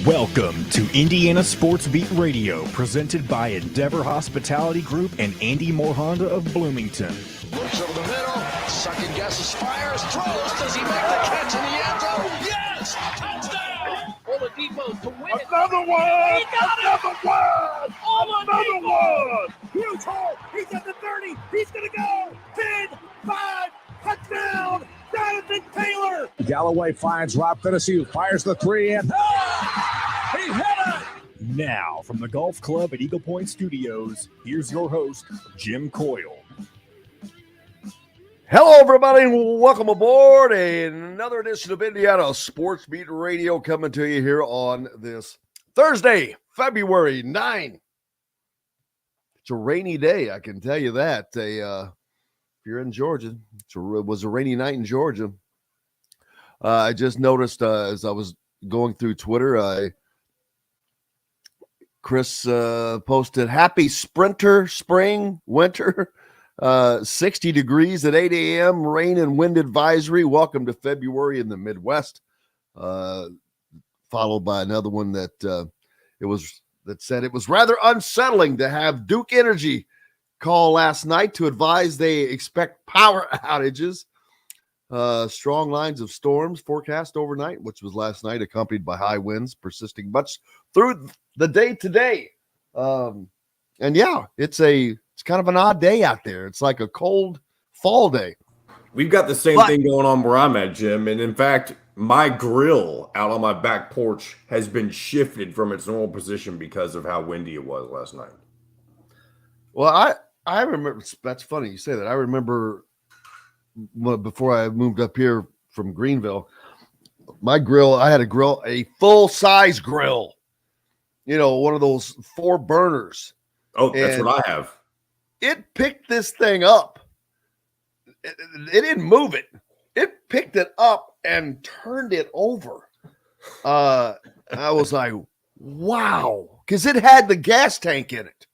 Welcome to Indiana Sports Beat Radio, presented by Endeavor Hospitality Group and Andy Moore Honda of Bloomington. Looks over the middle, second guesses, fires, throws. Does he make the catch in the end zone? Yes! Touchdown! Oladipo to win it. Another one! He got Another one! Another one! Huge hole. He's at the 30. He's going to go. 10, 5, touchdown! Jonathan Taylor! Galloway finds Rob Finnessy, who fires the three in. He hit it! Now, from the Golf Club at Eagle Point Studios, here's your host, Jim Coyle. Hello, everybody, and welcome aboard another edition of Indiana Sports Beat Radio coming to you here on this Thursday, February 9. It's a rainy day, I can tell you that. If you're in Georgia, it was a rainy night in Georgia. I just noticed as I was going through Twitter, Chris posted, happy sprinter, spring, winter. 60 degrees at 8 a.m., rain and wind advisory. Welcome to February in the Midwest. Followed by another one that said it was rather unsettling to have Duke Energy call last night to advise they expect power outages. Strong lines of storms forecast overnight, which was last night, accompanied by high winds persisting much through the day today. And yeah, it's kind of an odd day out there. It's like a cold fall day. We've got the same thing going on where I'm at, Jim. And in fact, my grill out on my back porch has been shifted from its normal position because of how windy it was last night. Well, I remember, that's funny you say that. I remember before I moved up here from Greenville, my grill, I had a full-size grill, one of those 4 burners. Oh, that's what I have. It picked this thing up. It didn't move it. It picked it up and turned it over. I was like, wow, because it had the gas tank in it.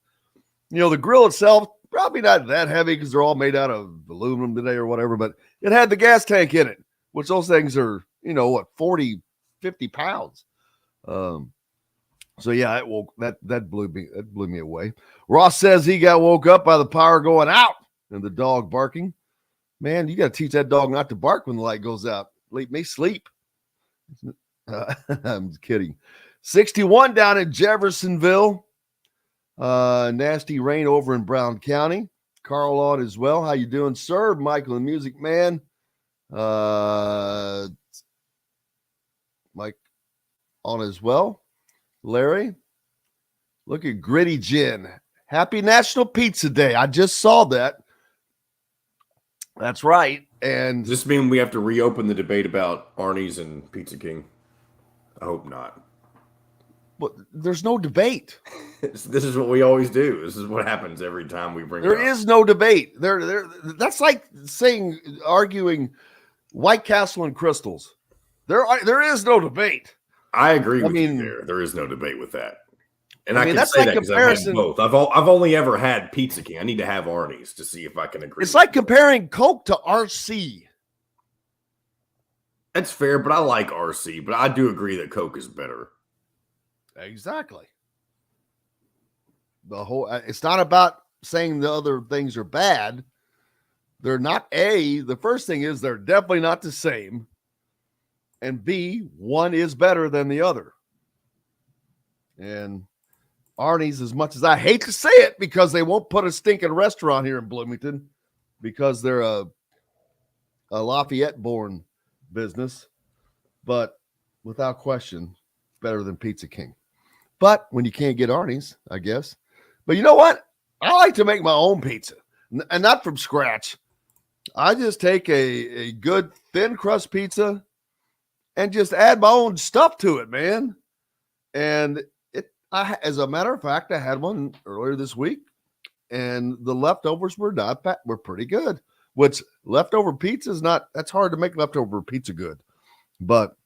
The grill itself, probably not that heavy because they're all made out of aluminum today or whatever, but it had the gas tank in it, which those things are, 40, 50 pounds. So yeah, that blew me away. Ross says he got woke up by the power going out and the dog barking. Man, you got to teach that dog not to bark when the light goes out. Let me sleep. I'm kidding. 61 down in Jeffersonville. Nasty rain over in Brown County. Carl on as well. How you doing, sir? Michael, the Music Man. Mike on as well. Larry, look at Gritty Gin. Happy National Pizza Day. I just saw that. That's right. And Does this mean we have to reopen the debate about Arnie's and Pizza King? I hope not. But there's no debate. This is what we always do. This is what happens every time we bring it There up. is no debate. That's like arguing White Castle and Crystals. There is no debate. I agree with you there. There is no debate with that. And I can that's say like that because I've had both. I've only ever had Pizza King. I need to have Arnie's to see if I can agree. It's like comparing Coke to RC. That's fair, but I like RC. But I do agree that Coke is better. Exactly. It's not about saying the other things are bad. They're not the first thing is they're definitely not the same. And B, one is better than the other. And Arnie's, as much as I hate to say it, because they won't put a stinking restaurant here in Bloomington because they're a Lafayette-born business, but without question, better than Pizza King. But when you can't get Arnie's, I guess. But you know what? I like to make my own pizza, and not from scratch. I just take a good thin crust pizza and just add my own stuff to it, man. And as a matter of fact, I had one earlier this week, and the leftovers were pretty good. Which leftover pizza is not, that's hard to make leftover pizza good. But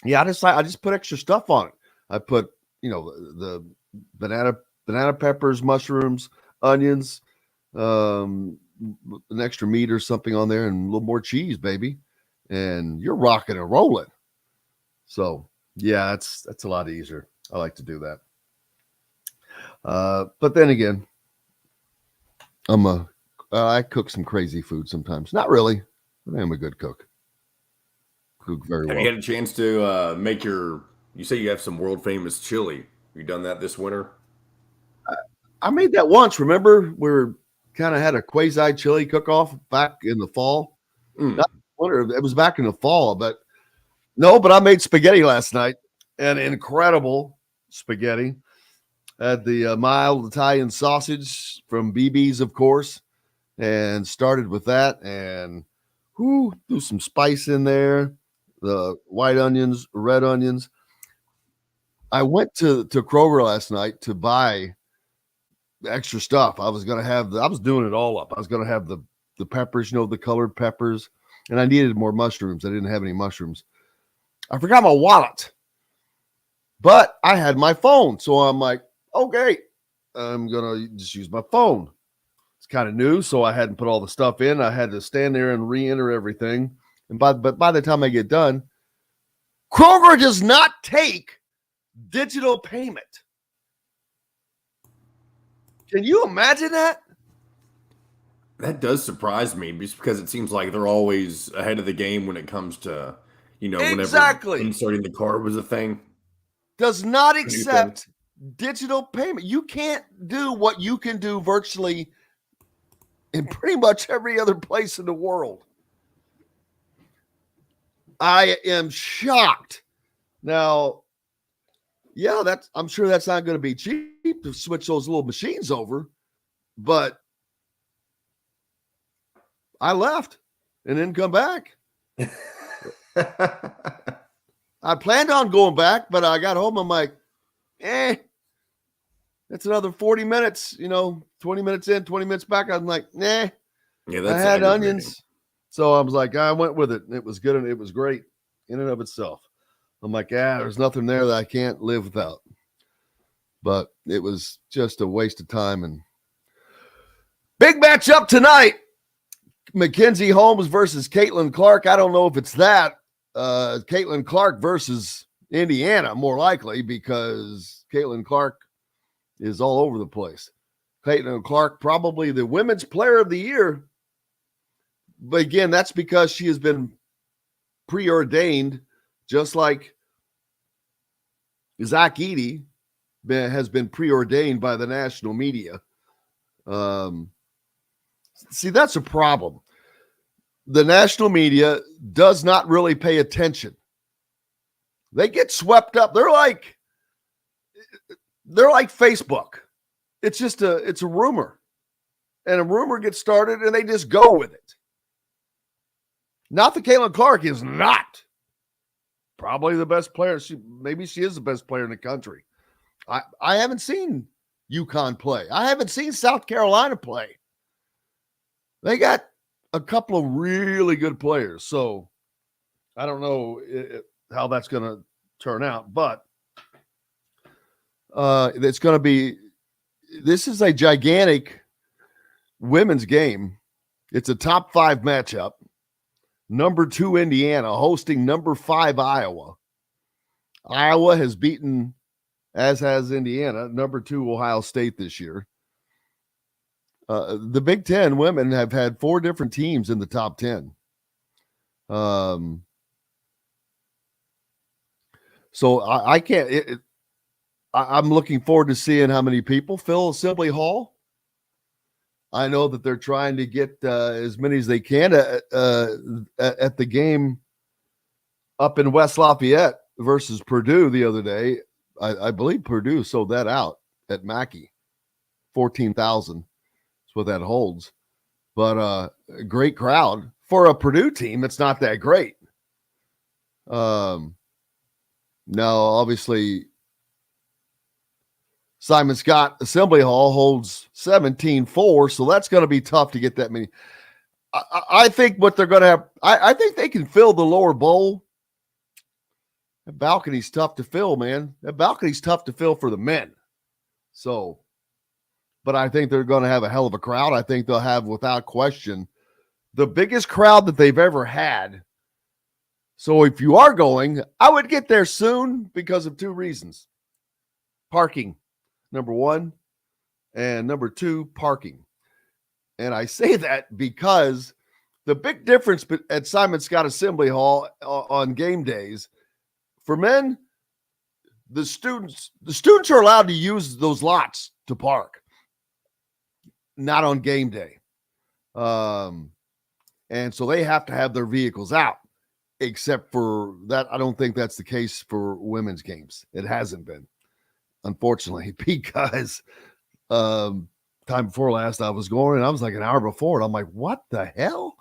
yeah, I just put extra stuff on it. I put, the banana peppers, mushrooms, onions, an extra meat or something on there, and a little more cheese, baby. And you're rocking and rolling. So Yeah, that's a lot easier. I like to do that. But then again, I cook some crazy food sometimes. Not really, but I am a good cook. Cook very Have well. you had a chance to make you say you have some world famous chili. You done that this winter? I made that once. Remember, we kind of had a quasi chili cook off back in the fall. Mm. Not winter, it was back in the fall, but I made spaghetti last night, and incredible spaghetti. Had the mild Italian sausage from BB's, of course, and started with that, and threw some spice in there, the white onions, red onions. I went to Kroger last night to buy extra stuff. I was doing it all up. I was going to have the peppers, the colored peppers, and I needed more mushrooms. I didn't have any mushrooms. I forgot my wallet, but I had my phone. So I'm like, okay, I'm going to just use my phone. It's kind of new, so I hadn't put all the stuff in. I had to stand there and re-enter everything. But by the time I get done, Kroger does not take digital payment. Can you imagine that? That does surprise me just because it seems like they're always ahead of the game when it comes to, Exactly. whenever inserting the card was a thing. Does not accept digital payment. You can't do what you can do virtually in pretty much every other place in the world. I am shocked. Now, yeah, I'm sure that's not going to be cheap to switch those little machines over, but I left and didn't come back. I planned on going back, but I got home. I'm like, that's another 40 minutes, 20 minutes in, 20 minutes back. I'm like, nah. Yeah, that's I had onions. So I was like, I went with it. It was good and it was great in and of itself. I'm like, there's nothing there that I can't live without. But it was just a waste of time. And big matchup tonight. Mackenzie Holmes versus Caitlin Clark. I don't know if it's that. Caitlin Clark versus Indiana, more likely, because Caitlin Clark is all over the place. Caitlin Clark, probably the women's player of the year. But again, that's because she has been preordained, just like Zach Edey has been preordained by the national media. See, that's a problem. The national media does not really pay attention. They get swept up. They're like Facebook. It's just it's a rumor. And a rumor gets started and they just go with it. Not that Caitlin Clark is not probably the best player. Maybe she is the best player in the country. I haven't seen UConn play. I haven't seen South Carolina play. They got a couple of really good players. So I don't know how that's going to turn out, but it's going to be, this is a gigantic women's game. It's a top 5 matchup. Number 2 Indiana hosting number 5 Iowa. Iowa has beaten, as has Indiana, number 2 Ohio State this year. The Big Ten women have had 4 different teams in the top 10. So I can't. I'm looking forward to seeing how many people fill Assembly Hall. I know that they're trying to get as many as they can at the game up in West Lafayette versus Purdue the other day. I believe Purdue sold that out at Mackey, 14,000. That's what that holds. But a great crowd for a Purdue team. It's not that great. Now, obviously, Simon Scott Assembly Hall holds 17,400, so that's going to be tough to get that many. I think what they're going to have, I think they can fill the lower bowl. That balcony's tough to fill, man. That balcony's tough to fill for the men. So, but I think they're going to have a hell of a crowd. I think they'll have, without question, the biggest crowd that they've ever had So if you are going, I would get there soon because of two reasons. Parking, number one, and number two, parking. And I say that because the big difference at Simon Scott Assembly Hall on game days, for men, the students are allowed to use those lots to park, not on game day. And so they have to have their vehicles out, except for that. I don't think that's the case for women's games. It hasn't been, unfortunately, because time before last I was going, and I was like an hour before, and I'm like, what the hell?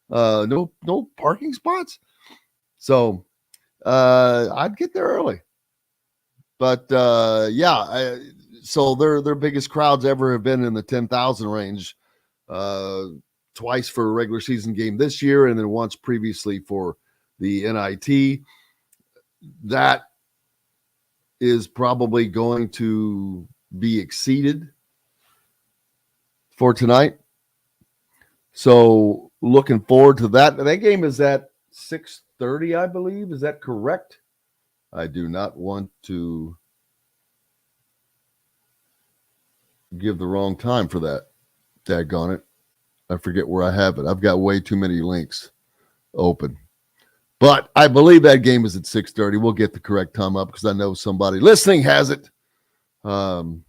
No parking spots. So I'd get there early. But so their biggest crowds ever have been in the 10,000 range. Twice for a regular season game this year, and then once previously for the NIT. That is probably going to be exceeded for tonight. So looking forward to that. That game is at 6:30, I believe. Is that correct? I do not want to give the wrong time for that. Daggone it. I forget where I have it. I've got way too many links open. But I believe that game is at 6:30. We'll get the correct time up because I know somebody listening has it. And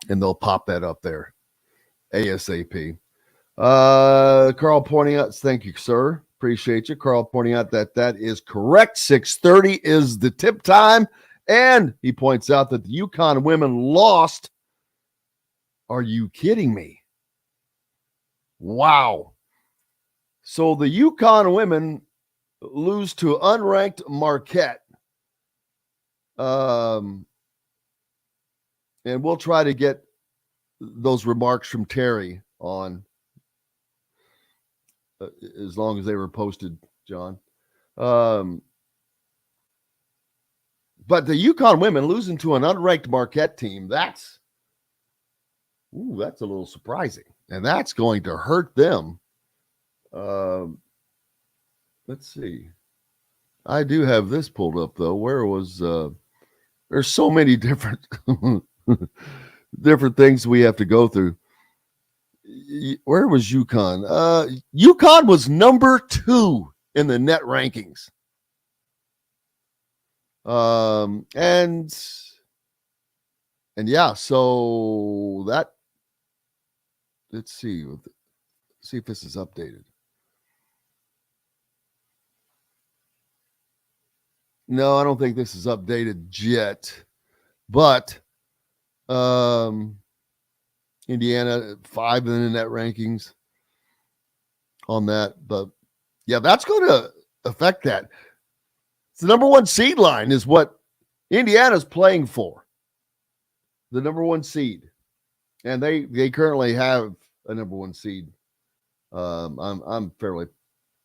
they'll pop that up there ASAP. Carl pointing out, thank you, sir. Appreciate you. Carl pointing out that is correct. 6:30 is the tip time. And he points out that the UConn women lost. Are you kidding me? Wow. So the UConn women lose to unranked Marquette. And we'll try to get those remarks from Terry on as long as they were posted, John. But the UConn women losing to an unranked Marquette team, that's a little surprising. And that's going to hurt them. Let's see. I do have this pulled up, though. Where was there's so many different things we have to go through. Where was UConn? UConn was number 2 in the net rankings. And yeah, so that, let's see if this is updated. No, I don't think this is updated yet, but Indiana 5 in the net rankings on that. But yeah, that's going to affect that. It's the number 1 seed line is what Indiana's playing for. The number 1 seed. And they currently have a number 1 seed. I'm fairly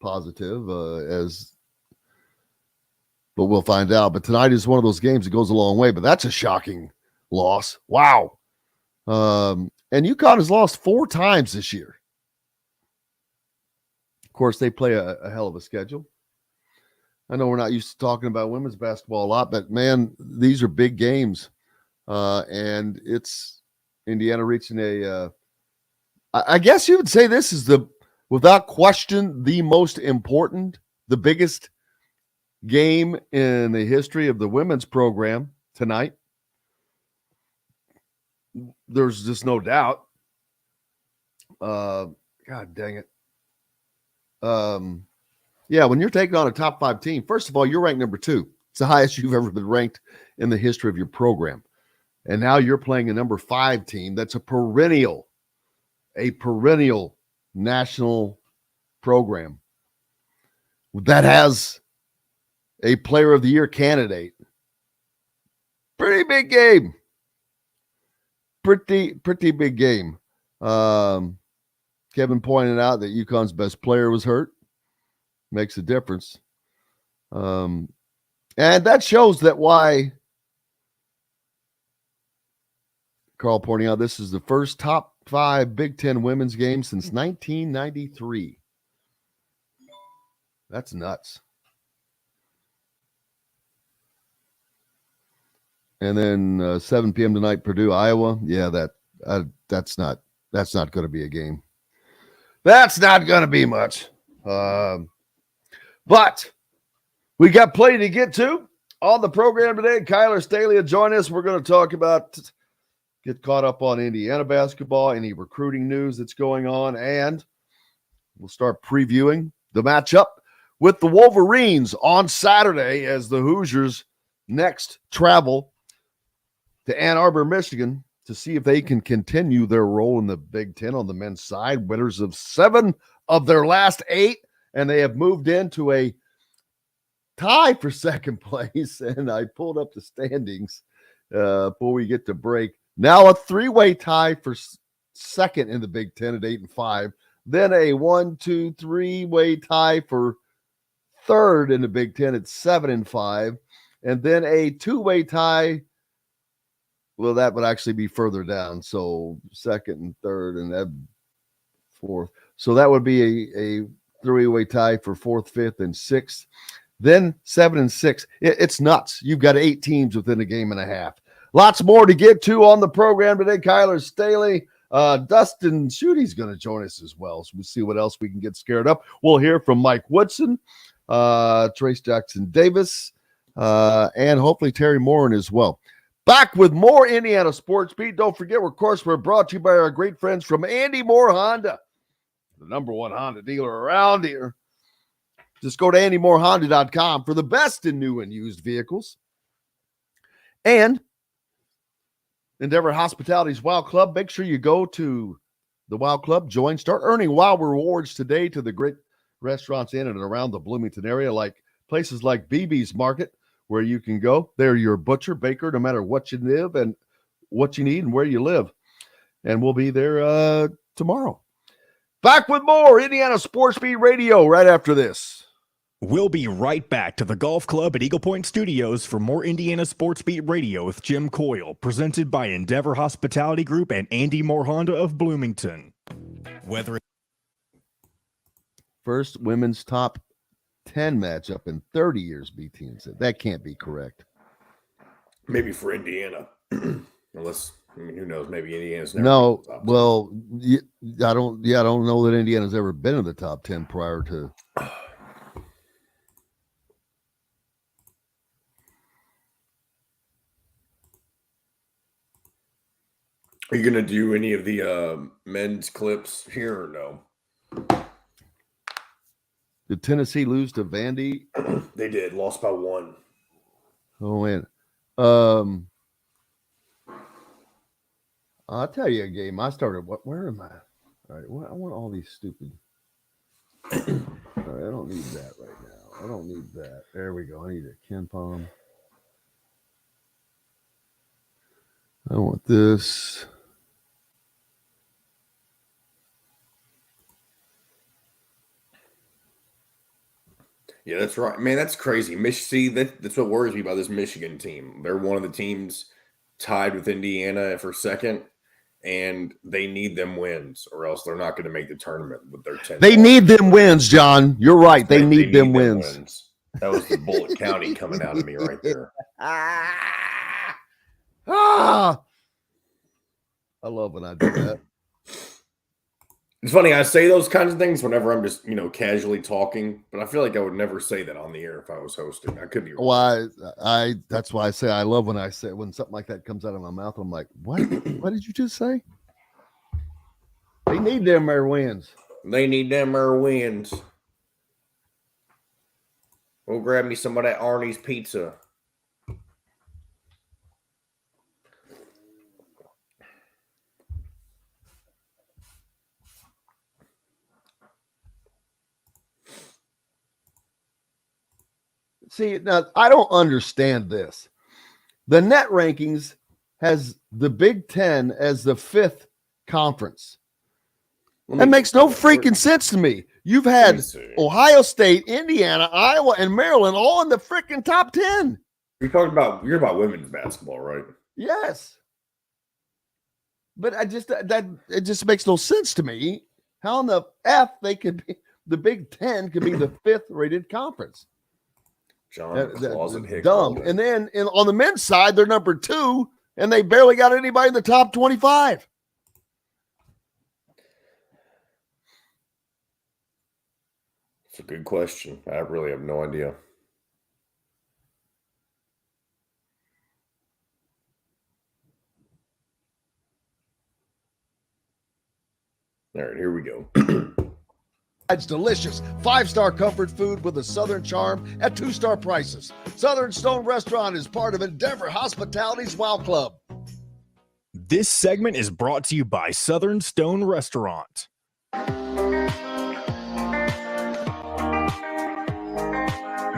positive but we'll find out. But tonight is one of those games that goes a long way, but that's a shocking loss. Wow. And UConn has lost 4 times this year. Of course, they play a hell of a schedule. I know we're not used to talking about women's basketball a lot, but man, these are big games. And it's Indiana reaching I guess you would say this is without question, the most important, the biggest game in the history of the women's program tonight. There's just no doubt. God dang it. Yeah, when you're taking on a top 5 team, first of all, you're ranked number 2. It's the highest you've ever been ranked in the history of your program. And now you're playing a number 5 team that's a perennial national program that has a player of the year candidate. Pretty big game. Pretty big game. Kevin pointed out that UConn's best player was hurt. Makes a difference. And that shows that why Carl pointing out this is the first top 5 Big Ten women's game since 1993. That's nuts. And then 7 p.m. tonight, Purdue, Iowa. Yeah, that's not going to be a game. That's not going to be much. But we got plenty to get to on the program today. Kyler Staley will join us. We're going to talk about, get caught up on Indiana basketball, any recruiting news that's going on, and we'll start previewing the matchup with the Wolverines on Saturday as the Hoosiers next travel to Ann Arbor, Michigan, to see if they can continue their role in the Big Ten on the men's side. Winners of 7 of their last 8, and they have moved into a tie for second place. And I pulled up the standings before we get to break. Now a 3-way tie for second in the Big Ten at 8-5. Then a 1-2-3-way tie for third in the Big Ten at 7-5. And then a 2-way tie. Well, that would actually be further down. So second and third and then fourth. So that would be a 3-way tie for fourth, fifth, and sixth. Then 7-6. It's nuts. You've got 8 teams within a game and a half. Lots more to get to on the program today. Kyler Staley, Dustin Schutte's going to join us as well. So we'll see what else we can get scared up. We'll hear from Mike Woodson, Trace Jackson Davis, and hopefully Terry Morin as well. Back with more Indiana Sports Beat. Don't forget, of course, we're brought to you by our great friends from Andy Moore Honda, the #1 Honda dealer around here. Just go to AndyMooreHonda.com for the best in new and used vehicles. And Endeavor Hospitality's Wow Club. Make sure you go to the Wow Club, join, start earning Wow rewards today to the great restaurants in and around the Bloomington area, like places like BB's Market, where you can go. They're your butcher, baker, no matter what you live and what you need and where you live. And we'll be there tomorrow. Back with more Indiana Sports Beat Radio right after this. We'll be right back to the Golf Club at Eagle Point Studios for more Indiana Sports Beat Radio with Jim Coyle, presented by Endeavor Hospitality Group and Andy Moore Honda of Bloomington. First women's top 10 matchup in 30 years, BT said. That can't be correct. Maybe for Indiana. Unless, I mean, who knows? Maybe Indiana's never. No, well, I don't know that Indiana's ever been in the top 10 prior to. Are you going to do any of the men's clips here or no? Did Tennessee lose to Vandy? They did. Lost by 1. Oh, man. I'll tell you a game. I started. Where am I? All right. I want all these stupid. All right. I don't need that right now. I don't need that. There we go. I need a Ken Palm. I want this. Yeah, that's right. Man, that's crazy. That's what worries me about this Michigan team. They're one of the teams tied with Indiana for second, and they need them wins, or else they're not going to make the tournament with their 10. They need them wins, John. You're right. They need them wins. That was the Bullitt County coming out of me right there. I love when I do that. It's funny, I say those kinds of things whenever I'm just, casually talking, but I feel like I would never say that on the air if I was hosting. I could be wrong. Well, that's why I say I love when something like that comes out of my mouth. I'm like, what? What did you just say? They need them there wins. They need them there wins. We'll grab me some of that Arnie's pizza. See, now I don't understand this. The net rankings has the Big Ten as the 5th conference. That makes no freaking sense to me. You've had Ohio State, Indiana, Iowa, and Maryland all in the freaking top 10. You're about women's basketball, right? Yes. But it just makes no sense to me. How in the F they could the Big Ten could be the 5th rated conference. John Closet Hick. Dumb. And then on the men's side, they're number 2, and they barely got anybody in the top 25. It's a good question. I really have no idea. All right, here we go. It's delicious 5-star comfort food with a Southern charm at 2-star prices. Southern Stone Restaurant is part of Endeavor Hospitality's Wow Club. This segment is brought to you by Southern Stone Restaurant.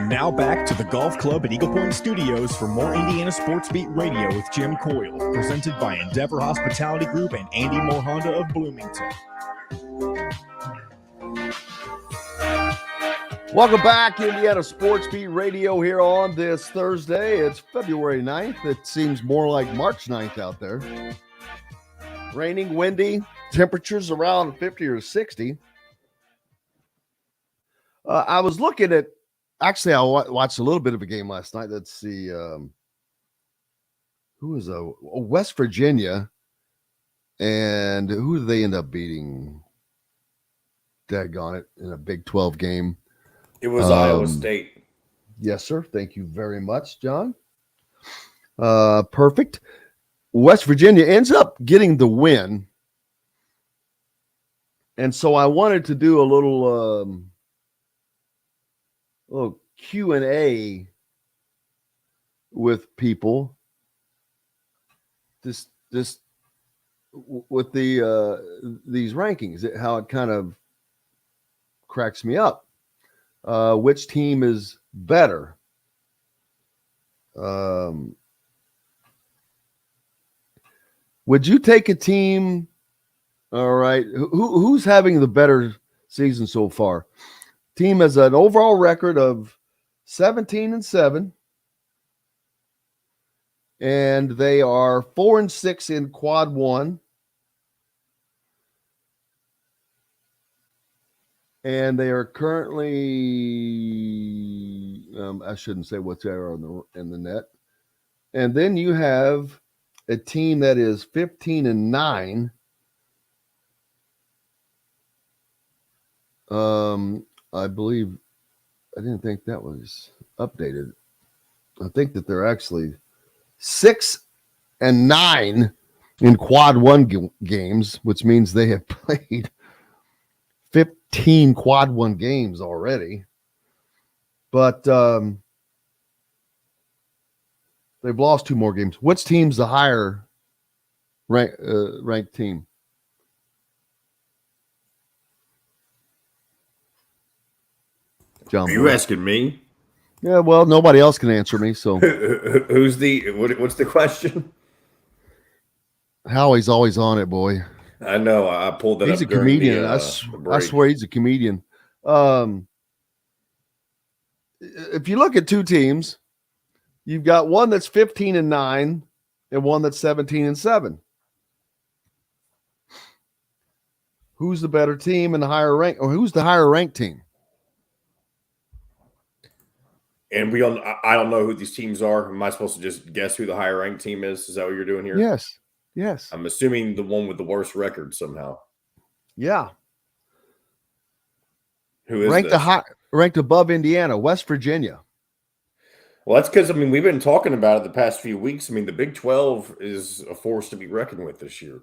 Now back to the Golf Club at Eagle Point Studios for more Indiana Sports Beat Radio with Jim Coyle, presented by Endeavor Hospitality Group and Andy Moore Honda of Bloomington. Welcome back, Indiana Sports Beat Radio here on this Thursday. It's February 9th. It seems more like March 9th out there. Raining, windy, temperatures around 50 or 60. I was looking at, actually, I watched a little bit of a game last night. Let's see. Who was West Virginia, and who did they end up beating? Daggone it, in a Big 12 game. It was Iowa State. Yes, sir. Thank you very much, John. Perfect. West Virginia ends up getting the win. And so I wanted to do a little Q&A with people. This with these rankings, how it kind of cracks me up. Which team is better? Would you take a team? All right, who's having the better season so far? Team has an overall record of 17-7, and they are 4-6 in quad one. And they are currently, I shouldn't say what's there in the net. And then you have a team that is 15-9. I believe, I didn't think that was updated. I think that they're actually 6-9 in quad one games, which means they have played 15 quad one games already, but they've lost 2 more games. Which team's the higher ranked team? John, are you asking me? Yeah, well, nobody else can answer me. So what's the question? Howie's always on it, boy. I know. I pulled that up. He's a comedian. I swear he's a comedian. If you look at 2 teams, you've got one that's 15-9 and one that's 17-7. Who's the better team and the higher rank, or who's the higher ranked team? And I don't know who these teams are. Am I supposed to just guess who the higher ranked team is? Is that what you're doing here? Yes. Yes. I'm assuming the one with the worst record somehow. Yeah. Who is ranked above Indiana, West Virginia. Well, that's because, we've been talking about it the past few weeks. The Big 12 is a force to be reckoned with this year.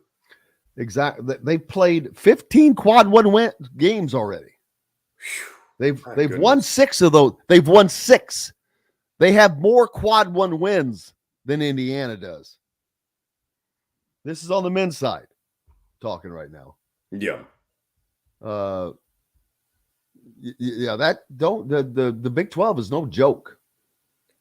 Exactly. They played 15 quad one games already. They've won 6 of those. They've won 6. They have more quad one wins than Indiana does. This is on the men's side talking right now. Yeah. The Big 12 is no joke.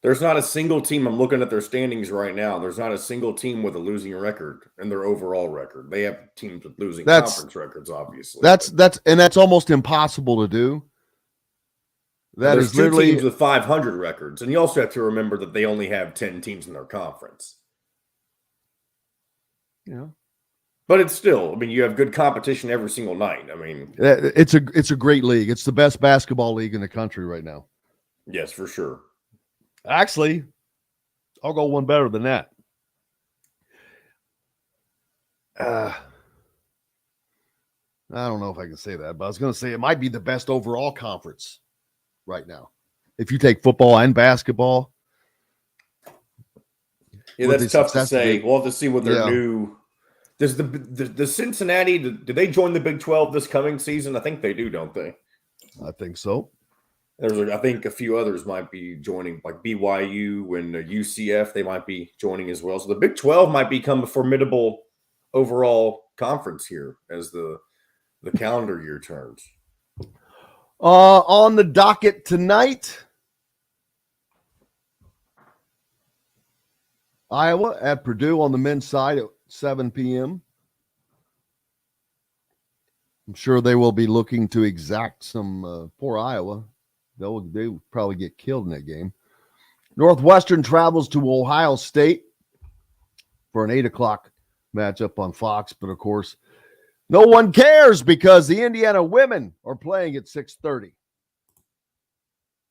There's not a single team. I'm looking at their standings right now. There's not a single team with a losing record in their overall record. They have teams with losing conference records, obviously. That's almost impossible to do. There's 2 teams with 500 records, and you also have to remember that they only have 10 teams in their conference. Yeah. But it's still, I mean, you have good competition every single night. I mean, it's a great league. It's the best basketball league in the country right now. yes, for sure. Actually, I'll go one better than that. I don't know if I can say that, but I was going to say it might be the best overall conference right now. If you take football and basketball. Yeah, that's tough to say. We'll have to see what their new. Does the Cincinnati, do they join the Big 12 this coming season? I think they do, don't they? I think so. I think a few others might be joining, like BYU and UCF. They might be joining as well. So the Big 12 might become a formidable overall conference here as the calendar year turns. On the docket tonight, Iowa at Purdue on the men's side at 7 p.m. I'm sure they will be looking to exact some poor Iowa. They will probably get killed in that game. Northwestern travels to Ohio State for an 8 o'clock matchup on Fox. But, of course, no one cares because the Indiana women are playing at 6:30.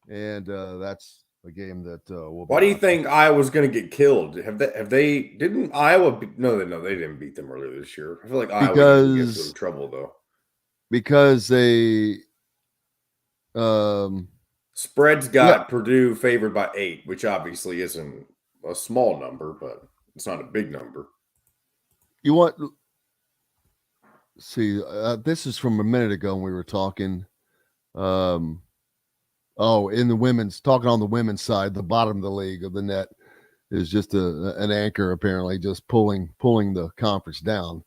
And that's a game that will be. Why do you think Iowa's going to get killed? Didn't Iowa no, they didn't beat them earlier this year. I feel like Iowa gets them in trouble, though. Because they spreads got Purdue favored by 8, which obviously isn't a small number, but it's not a big number. You want see this is from a minute ago when we were talking in the women's, talking on the women's side, the bottom of the league of the net is just an anchor apparently just pulling the conference down.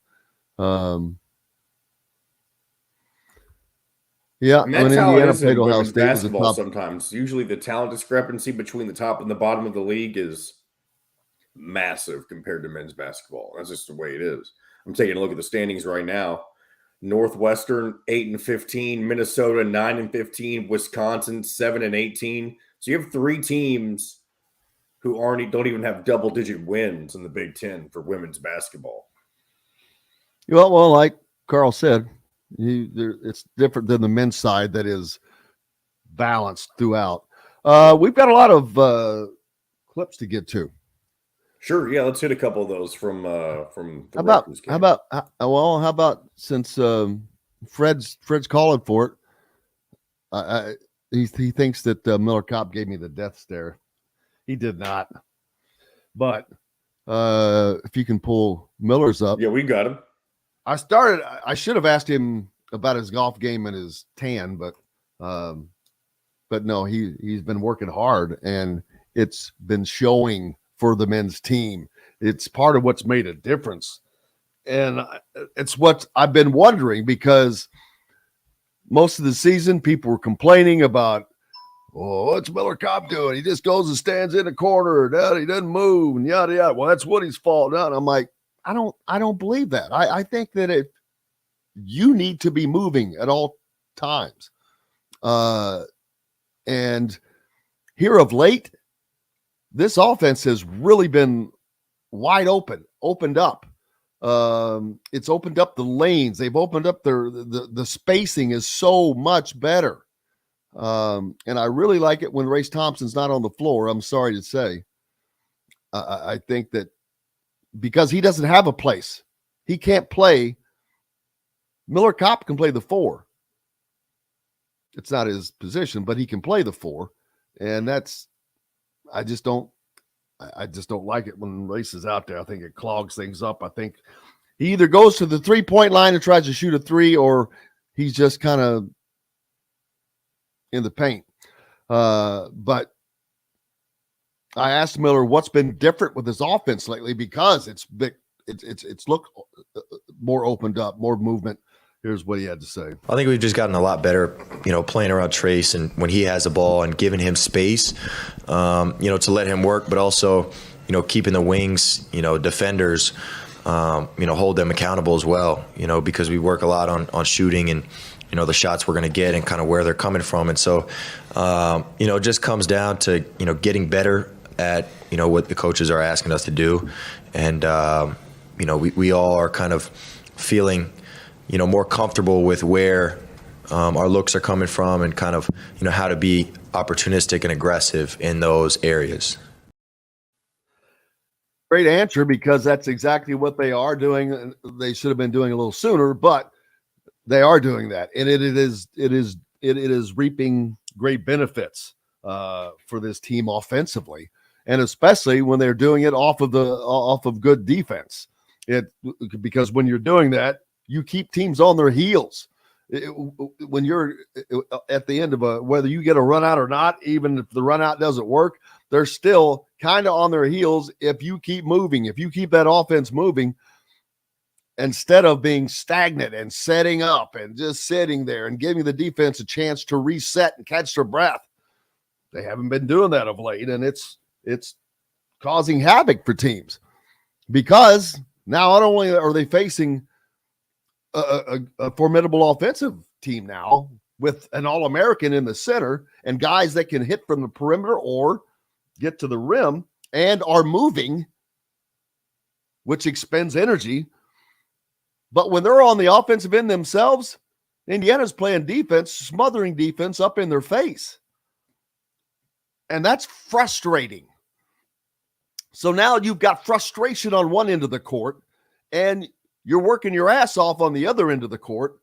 Yeah, and that's how Indiana it is in Ohio women's State basketball sometimes. Usually the talent discrepancy between the top and the bottom of the league is massive compared to men's basketball. That's just the way it is. I'm taking a look at the standings right now. Northwestern 8-15, Minnesota 9-15, Wisconsin 7-18. So you have 3 teams who don't even have double-digit wins in the Big Ten for women's basketball. Well, like Carl said, it's different than the men's side that is balanced throughout. We've got a lot of clips to get to. Sure, yeah, let's hit a couple of those from the how about since Fred's calling for it. He thinks that Miller Kopp gave me the death stare. He did not. But if you can pull Miller's up. Yeah, we got him. I should have asked him about his golf game and his tan, but no, he's been working hard and it's been showing for the men's team. It's part of what's made a difference. And it's what I've been wondering because most of the season people were complaining about, what's Miller Kopp doing? He just goes and stands in a corner, he doesn't move and yada yada. Well, that's what he's falling down. I'm like, I don't believe that. I think that you need to be moving at all times. And here of late, this offense has really been wide opened up. It's opened up the lanes. They've opened up the spacing is so much better. And I really like it when Race Thompson's not on the floor. I'm sorry to say. I think that because he doesn't have a place. He can't play. Miller Kopp can play the 4. It's not his position, but he can play the 4. And I just don't like it when Race is out there. I think it clogs things up. I think he either goes to the 3-point line and tries to shoot a 3, or he's just kind of in the paint. But I asked Miller what's been different with his offense lately because it's looked more opened up, more movement. Here's what he had to say. I think we've just gotten a lot better, playing around Trace and when he has the ball and giving him space, to let him work, but also, keeping the wings, defenders, hold them accountable as well, because we work a lot on shooting and, the shots we're going to get and kind of where they're coming from. And so, it just comes down to, getting better at, what the coaches are asking us to do. And, we all are kind of feeling, more comfortable with where our looks are coming from and kind of, how to be opportunistic and aggressive in those areas. Great answer, because that's exactly what they are doing. They should have been doing a little sooner, but they are doing that, and it is reaping great benefits for this team offensively, and especially when they're doing it off of good defense. Because when you're doing that, you keep teams on their heels. When you're at the end of whether you get a run out or not, even if the run out doesn't work, they're still kind of on their heels if you keep moving, if you keep that offense moving, instead of being stagnant and setting up and just sitting there and giving the defense a chance to reset and catch their breath. They haven't been doing that of late, and it's causing havoc for teams, because now not only are they facing a formidable offensive team now with an All-American in the center and guys that can hit from the perimeter or get to the rim and are moving, which expends energy. But when they're on the offensive end themselves, Indiana's playing defense, smothering defense up in their face. And that's frustrating. So now you've got frustration on one end of the court, and you're working your ass off on the other end of the court.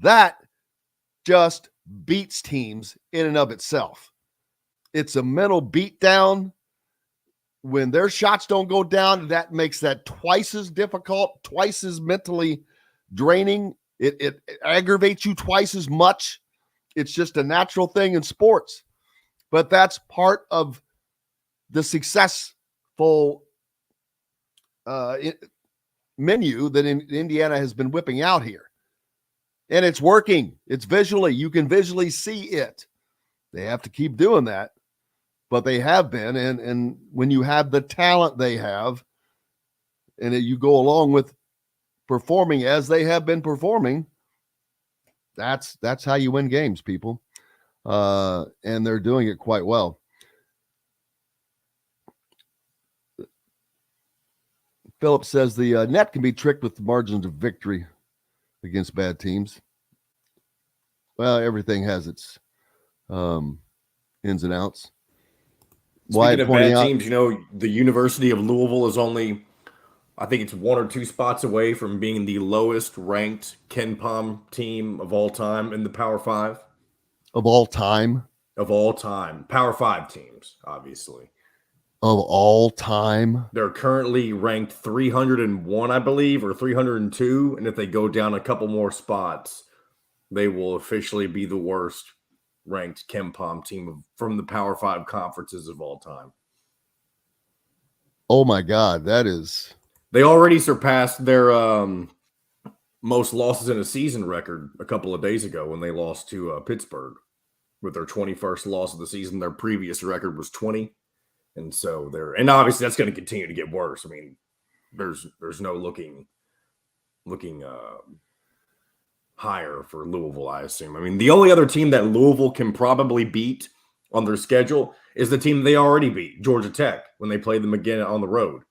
That just beats teams in and of itself. It's a mental beatdown. When their shots don't go down, that makes that twice as difficult, twice as mentally draining. It aggravates you twice as much. It's just a natural thing in sports. But that's part of the successful menu that Indiana has been whipping out here. And it's working. It's visually. You can visually see it. They have to keep doing that. But they have been. And when you have the talent they have, and you go along with performing as they have been performing, that's how you win games, people. And they're doing it quite well. Philip says the net can be tricked with margins of victory against bad teams. Well, everything has its ins and outs. Speaking of bad teams, the University of Louisville is only, I think it's 1 or 2 spots away from being the lowest ranked KenPom team of all time in the Power 5. Of all time? Of all time. Power 5 teams, obviously. Of all time? They're currently ranked 301, I believe, or 302. And if they go down a couple more spots, they will officially be the worst ranked KenPom team from the Power 5 conferences of all time. Oh, my God. That is... They already surpassed their most losses in a season record a couple of days ago when they lost to Pittsburgh with their 21st loss of the season. Their previous record was 20. And so and obviously that's going to continue to get worse. I mean, there's no looking higher for Louisville, I assume. I mean, the only other team that Louisville can probably beat on their schedule is the team they already beat, Georgia Tech, when they played them again on the road.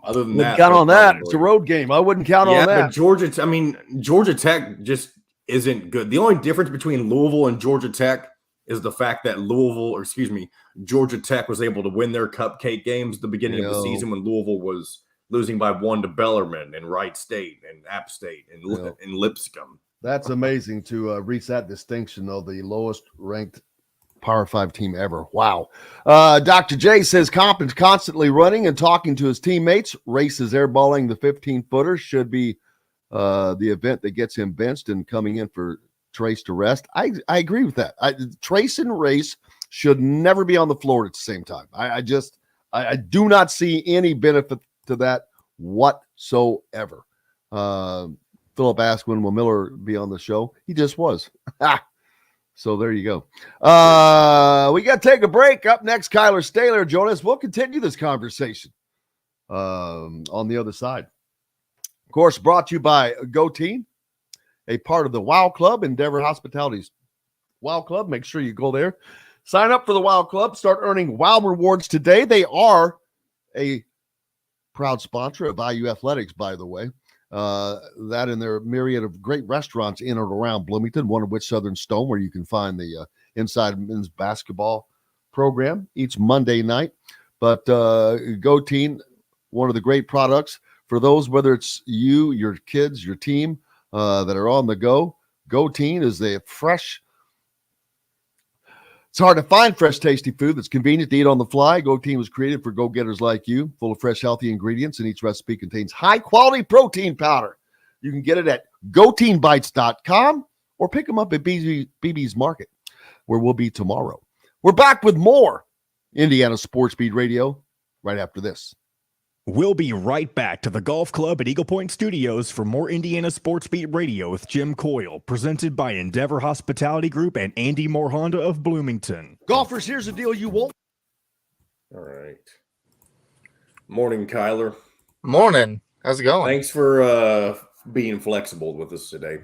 Other than that, count on that. It's a road game. I wouldn't count on that. But Georgia Tech just isn't good. The only difference between Louisville and Georgia Tech is the fact that Georgia Tech was able to win their cupcake games at the beginning of the season when Louisville was losing by 1 to Bellarmine and Wright State and App State and Lipscomb. That's amazing to reach that distinction, though, the lowest ranked Power 5 team ever. Wow. Dr. J says Compton's constantly running and talking to his teammates. Race is airballing the 15-footer. Should be the event that gets him benched and coming in for Trace to rest. I agree with that. Trace and Race should never be on the floor at the same time. I do not see any benefit to that whatsoever. Philip asked when will Miller be on the show. He just was. So there you go. We got to take a break. Up next, Kyler Staley join us. We'll continue this conversation on the other side. Of course, brought to you by Go Team, a part of the WOW Club, Endeavor Hospitality's WOW Club. Make sure you go there. Sign up for the WOW Club. Start earning WOW rewards today. They are a proud sponsor of IU Athletics, by the way. That and their myriad of great restaurants in and around Bloomington, one of which Southern Stone, where you can find the Inside Men's Basketball program each Monday night. But Go Teen, one of the great products for those, whether it's you, your kids, your team that are on the go. Go Teen is the fresh. It's hard to find fresh, tasty food that's convenient to eat on the fly. Go Teen was created for go-getters like you, full of fresh, healthy ingredients, and each recipe contains high-quality protein powder. You can get it at GoTeenBites.com or pick them up at BB's Market, where we'll be tomorrow. We're back with more Indiana Sports Beat Radio right after this. We'll be right back to the golf club at Eagle Point Studios for more Indiana Sports Beat Radio with Jim Coyle, presented by Endeavor Hospitality Group and Andy Moore Honda of Bloomington. Golfers, here's a deal you won't. All right. Morning, Kyler. Morning. How's it going? Thanks for being flexible with us today.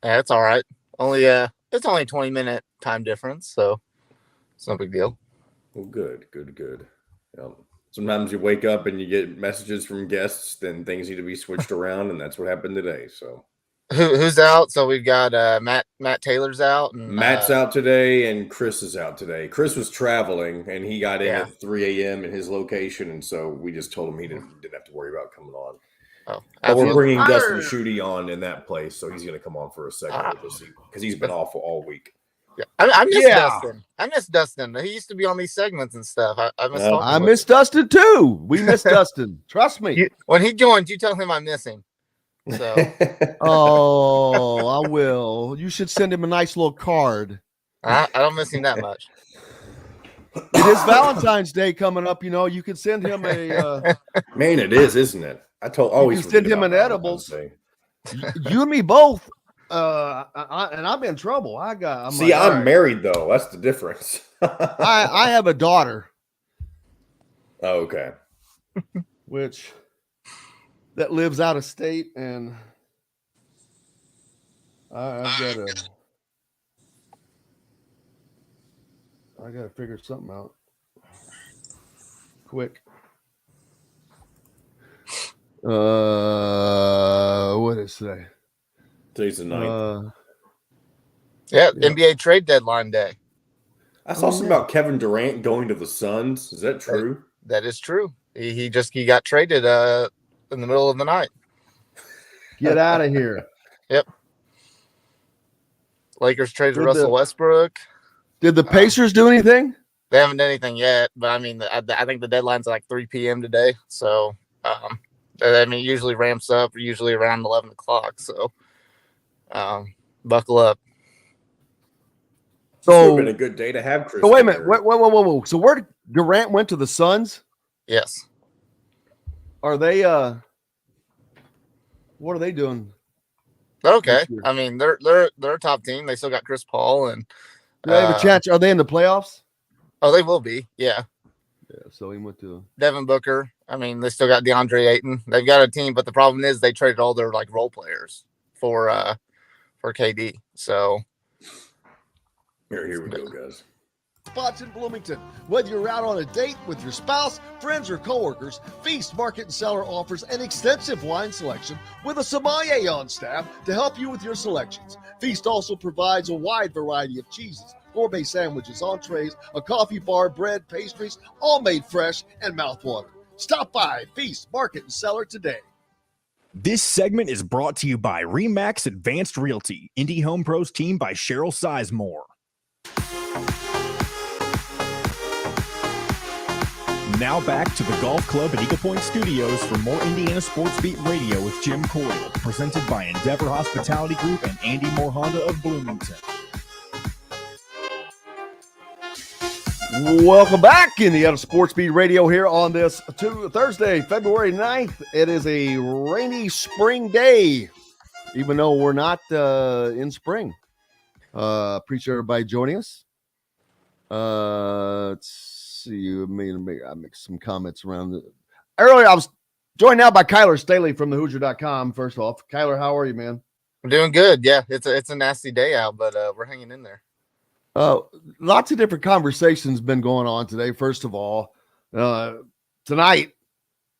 Yeah, it's all right. It's only 20-minute time difference, so it's no big deal. Well, good. Sometimes you wake up and you get messages from guests, then things need to be switched around, and that's what happened today. So, who's out? So we've got Matt Taylor's out. And, Matt's out today, and Chris is out today. Chris was traveling, and he got in at 3 a.m. in his location, and so we just told him he didn't have to worry about coming on. Oh, but we're bringing Dustin Schutte on in that place, so he's going to come on for a second because he's been off all week. Yeah. I miss Dustin. I miss Dustin. He used to be on these segments and stuff. I miss Dustin too. We miss Dustin. Trust me. When he joins, you tell him I miss him. So. I will. You should send him a nice little card. I don't miss him that much. It is Valentine's Day coming up. You know, you can send him a. Man, it is, isn't it? You can send him an edibles. You and me both. And I'm in trouble. I'm married though. That's the difference. I have a daughter. Oh, okay. That lives out of state, and I gotta figure something out quick. What is today? Today's the 9th. NBA trade deadline day. I saw something about Kevin Durant going to the Suns. Is that true? That is true. He got traded in the middle of the night. Get out of here. Yep. Lakers traded Russell Westbrook. Did the Pacers do anything? They haven't done anything yet, but I mean, I think the deadline's like 3 p.m. today. So, it usually ramps up usually around 11 o'clock. So, buckle up. So, it's been a good day to have Chris. So wait a minute. Whoa. So where Durant went to the Suns? Yes. Are they what are they doing? Okay. I mean, they're a top team. They still got Chris Paul and do they have a chance? Are they in the playoffs? Oh, they will be. Yeah. Yeah. So he went to Devin Booker. I mean, they still got DeAndre Ayton. They've got a team, but the problem is they traded all their like role players for KD. So here we go, guys. Spots in Bloomington. Whether you're out on a date with your spouse, friends, or coworkers, Feast Market and Cellar offers an extensive wine selection with a sommelier on staff to help you with your selections. Feast also provides a wide variety of cheeses, gourmet sandwiches, entrees, a coffee bar, bread, pastries, all made fresh and mouthwatering. Stop by Feast Market and Cellar today. This segment is brought to you by Remax Advanced Realty, Indie Home Pros team by Cheryl Sizemore. Now back to the golf club at Eagle Point Studios for more Indiana Sports Beat Radio with Jim Coyle, presented by Endeavor Hospitality Group and Andy Moore Honda of Bloomington. Welcome back, Indiana Sports Beat Radio here on this Thursday, February 9th. It is a rainy spring day, even though we're not in spring. Appreciate everybody joining us. Let's see. I make some comments around it. Earlier, I was joined now by Kyler Staley from the Hoosier.com. First off, Kyler, how are you, man? I'm doing good. Yeah, it's a nasty day out, but we're hanging in there. Lots of different conversations been going on today. First of all, tonight,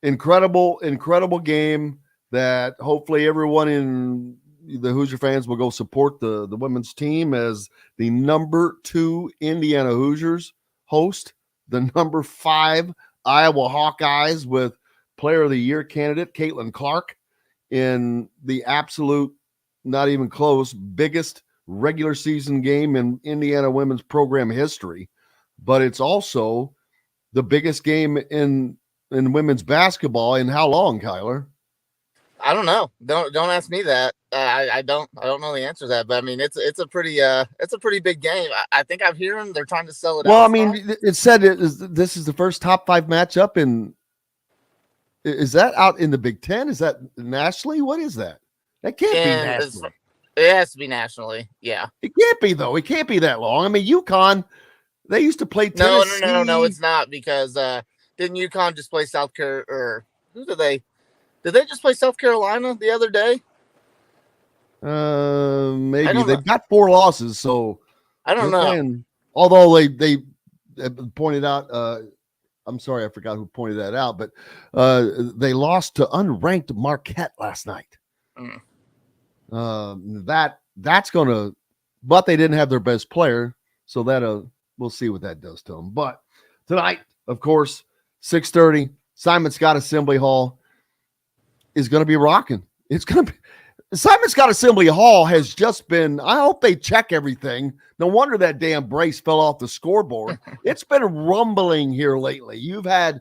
incredible game that hopefully everyone in the Hoosier fans will go support the women's team as the number 2 Indiana Hoosiers host the number 5 Iowa Hawkeyes with Player of the Year candidate Caitlin Clark in the absolute, not even close, biggest regular season game in Indiana women's program history. But it's also the biggest game in women's basketball in how long, Kyler? I don't know. Don't ask me that. I don't know the answer to that. But I mean, it's a pretty big game. I think I'm hearing they're trying to sell it. Well, I mean, it said this is the first top 5 matchup in. Is that out in the Big Ten? Is that nationally? What is that? That can't be nationally. It has to be nationally. Yeah. It can't be though. It can't be that long. I mean, UConn, they used to play Tennessee. No, it's not, because didn't UConn just play South Carolina, or who did they? Did they just play South Carolina the other day? Maybe they've got 4 losses, so I don't know. Playing, although they pointed out, I'm sorry, I forgot who pointed that out, but they lost to unranked Marquette last night. That's gonna, but they didn't have their best player, so that we'll see what that does to them. But tonight, of course, 6:30, Simon Scott Assembly Hall is going to be rocking. It's going to be. Simon Scott Assembly Hall has just been, I hope they check everything. No wonder that damn brace fell off the scoreboard. It's been rumbling here lately. You've had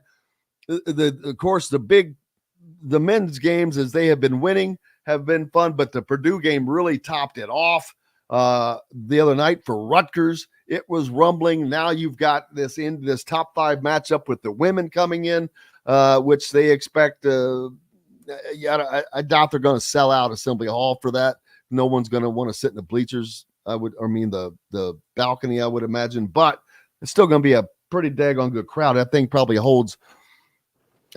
of course, the men's games as they have been winning have been fun, but the Purdue game really topped it off the other night for Rutgers. It was rumbling. Now you've got this top 5 matchup with the women coming in, which they expect I doubt they're going to sell out Assembly Hall for that. No one's going to want to sit in the bleachers. The balcony, I would imagine, but it's still going to be a pretty daggone good crowd. That thing probably holds,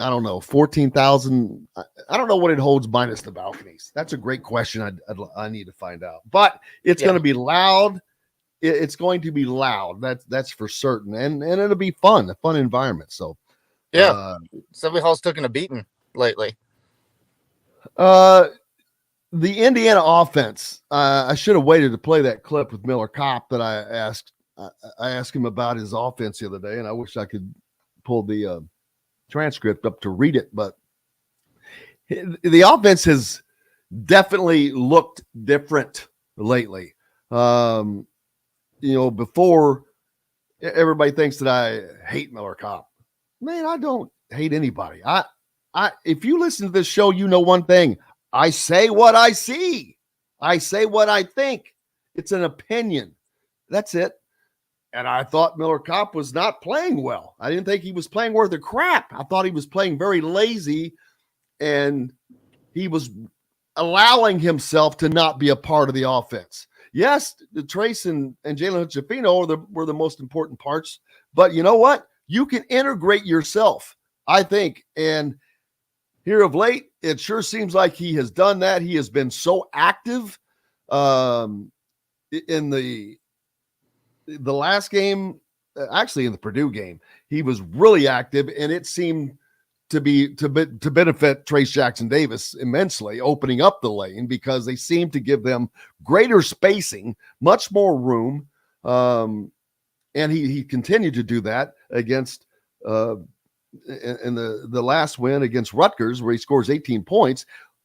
I don't know, 14,000. I don't know what it holds minus the balconies. That's a great question. I need to find out, but it's going to be loud. It's going to be loud. That's for certain. And it'll be fun, a fun environment. So Assembly Hall's taken a beating lately. The Indiana offense, I should have waited to play that clip with Miller Kopp that I asked him about his offense the other day, and I wish I could pull the transcript up to read it, but the offense has definitely looked different lately. Before, everybody thinks that I hate Miller Kopp. Man, I don't hate anybody. If you listen to this show, you know one thing. I say what I see. I say what I think. It's an opinion. That's it. And I thought Miller Kopp was not playing well. I didn't think he was playing worth a crap. I thought he was playing very lazy, and he was allowing himself to not be a part of the offense. Yes, the Trace and Jalen Hood-Schifino were the most important parts, but you know what? You can integrate yourself, I think, and here of late, it sure seems like he has done that. He has been so active in the last game, actually in the Purdue game. He was really active, and it seemed to benefit Trace Jackson Davis immensely, opening up the lane because they seemed to give them greater spacing, much more room, and he continued to do that against in the last win against Rutgers, where he scores 18 points.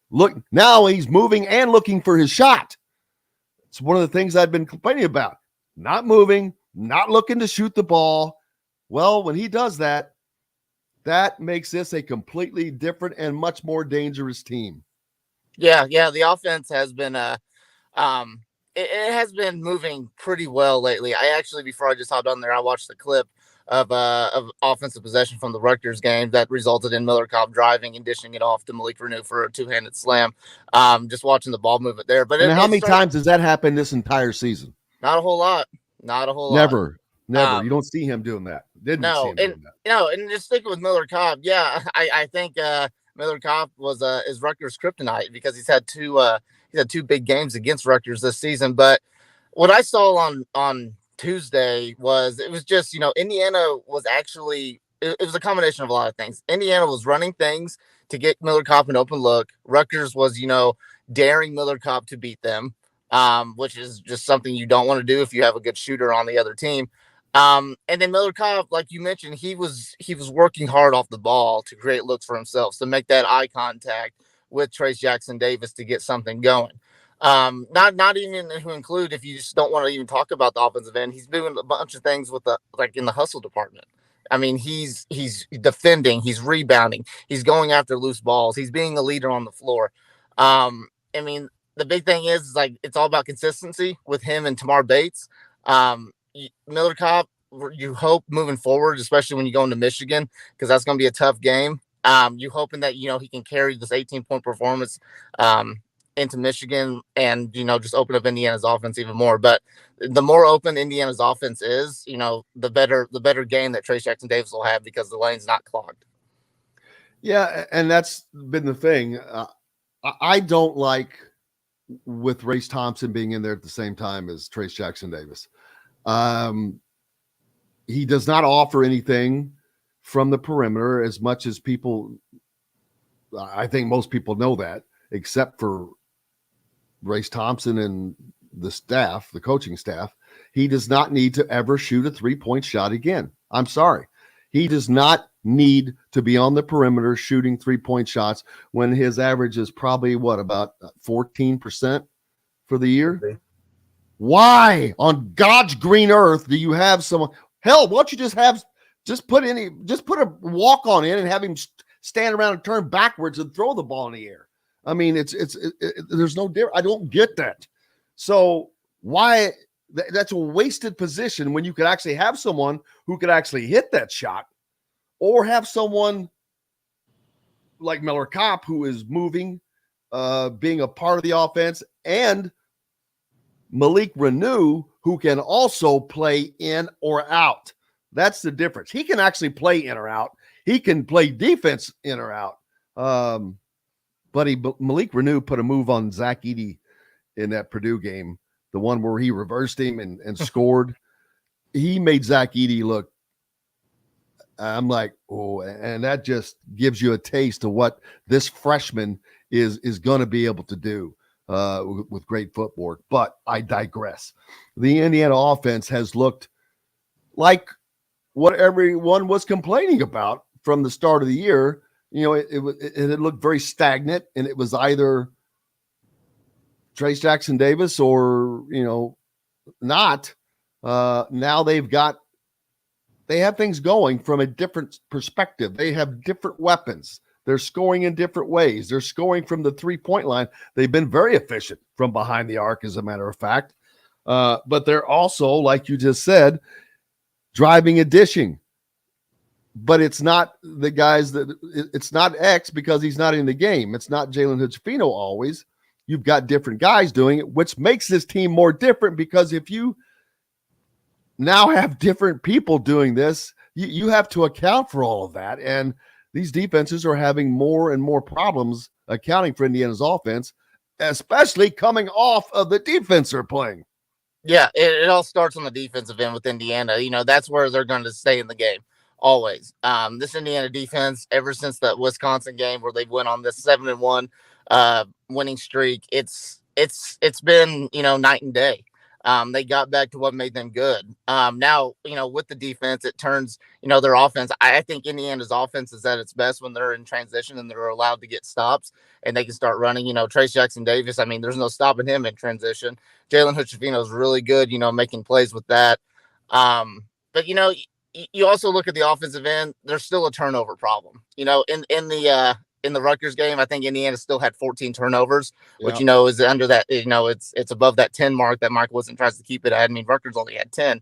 Look, now he's moving and looking for his shot. It's one of the things I've been complaining about. Not moving, not looking to shoot the ball. Well, when he does that, that makes this a completely different and much more dangerous team. Yeah. The offense has been it has been moving pretty well lately. I actually, before I just hopped on there, I watched the clip of offensive possession from the Rutgers game that resulted in Miller Kopp driving and dishing it off to Malik Renew for a 2-handed slam. Just watching the ball movement there. But how many times has that happened this entire season? Not a whole lot. Never. You don't see him doing that. Doing that. And just sticking with Miller Kopp, I think Miller Kopp is Rutgers' kryptonite because he's had two big games against Rutgers this season. But what I saw on Tuesday was Indiana was actually, it was a combination of a lot of things. Indiana was running things to get Miller Kopp an open look. Rutgers was, daring Miller Kopp to beat them, which is just something you don't want to do if you have a good shooter on the other team. And then Miller Kopp, like you mentioned, he was working hard off the ball to create looks for himself, to make that eye contact with Trace Jackson Davis to get something going. Not even to include, if you just don't want to even talk about the offensive end, he's doing a bunch of things with in the hustle department. I mean, he's defending, he's rebounding, he's going after loose balls, he's being a leader on the floor. I mean, the big thing is like it's all about consistency with him and Tamar Bates. Miller Kopp, you hope moving forward, especially when you go into Michigan, because that's going to be a tough game. You hoping that he can carry this 18-point performance into Michigan and just open up Indiana's offense even more. But the more open Indiana's offense is, the better game that Trace Jackson Davis will have, because the lane's not clogged. Yeah, and that's been the thing. I don't like with Race Thompson being in there at the same time as Trace Jackson Davis. He does not offer anything from the perimeter as much as people. I think most people know that, except for Race Thompson and the staff, the coaching staff. He does not need to ever shoot a 3-point shot again. I'm sorry. He does not need to be on the perimeter shooting 3-point shots when his average is probably about 14% for the year. Okay. Why on God's green earth do you have someone? Hell, why don't you just put a walk on in and have him stand around and turn backwards and throw the ball in the air? I mean, there's no difference. I don't get that. So why that's a wasted position when you could actually have someone who could actually hit that shot, or have someone like Miller Kopp who is moving, being a part of the offense, and Malik Renew who can also play in or out. That's the difference. He can actually play in or out. He can play defense in or out. Malik Renew put a move on Zach Edey in that Purdue game, the one where he reversed him and scored. He made Zach Edey look, I'm like, oh, and that just gives you a taste of what this freshman is going to be able to do with great footwork. But I digress. The Indiana offense has looked like what everyone was complaining about from the start of the year. It looked very stagnant, and it was either Trace Jackson Davis or, not. Now they have things going from a different perspective. They have different weapons. They're scoring in different ways. They're scoring from the 3-point line. They've been very efficient from behind the arc, as a matter of fact. But they're also, like you just said, driving and dishing. But it's not the guys it's not X because he's not in the game. It's not Jalen Hood-Schifino always. You've got different guys doing it, which makes this team more different, because if you now have different people doing this, you have to account for all of that. And these defenses are having more and more problems accounting for Indiana's offense, especially coming off of the defense they're playing. Yeah, it all starts on the defensive end with Indiana. That's where they're going to stay in the game. Always. This Indiana defense, ever since that Wisconsin game where they went on this 7-1 winning streak, it's been night and day. They got back to what made them good. Now with the defense, it turns their offense. I think Indiana's offense is at its best when they're in transition and they're allowed to get stops and they can start running. Trace Jackson Davis, I mean, there's no stopping him in transition. Jalen Hood-Schifino is really good, making plays with that. But you also look at the offensive end. There's still a turnover problem. In the Rutgers game, I think Indiana still had 14 turnovers, which is under that. It's above that 10 mark that Mike Wilson tries to keep it at. I mean, Rutgers only had 10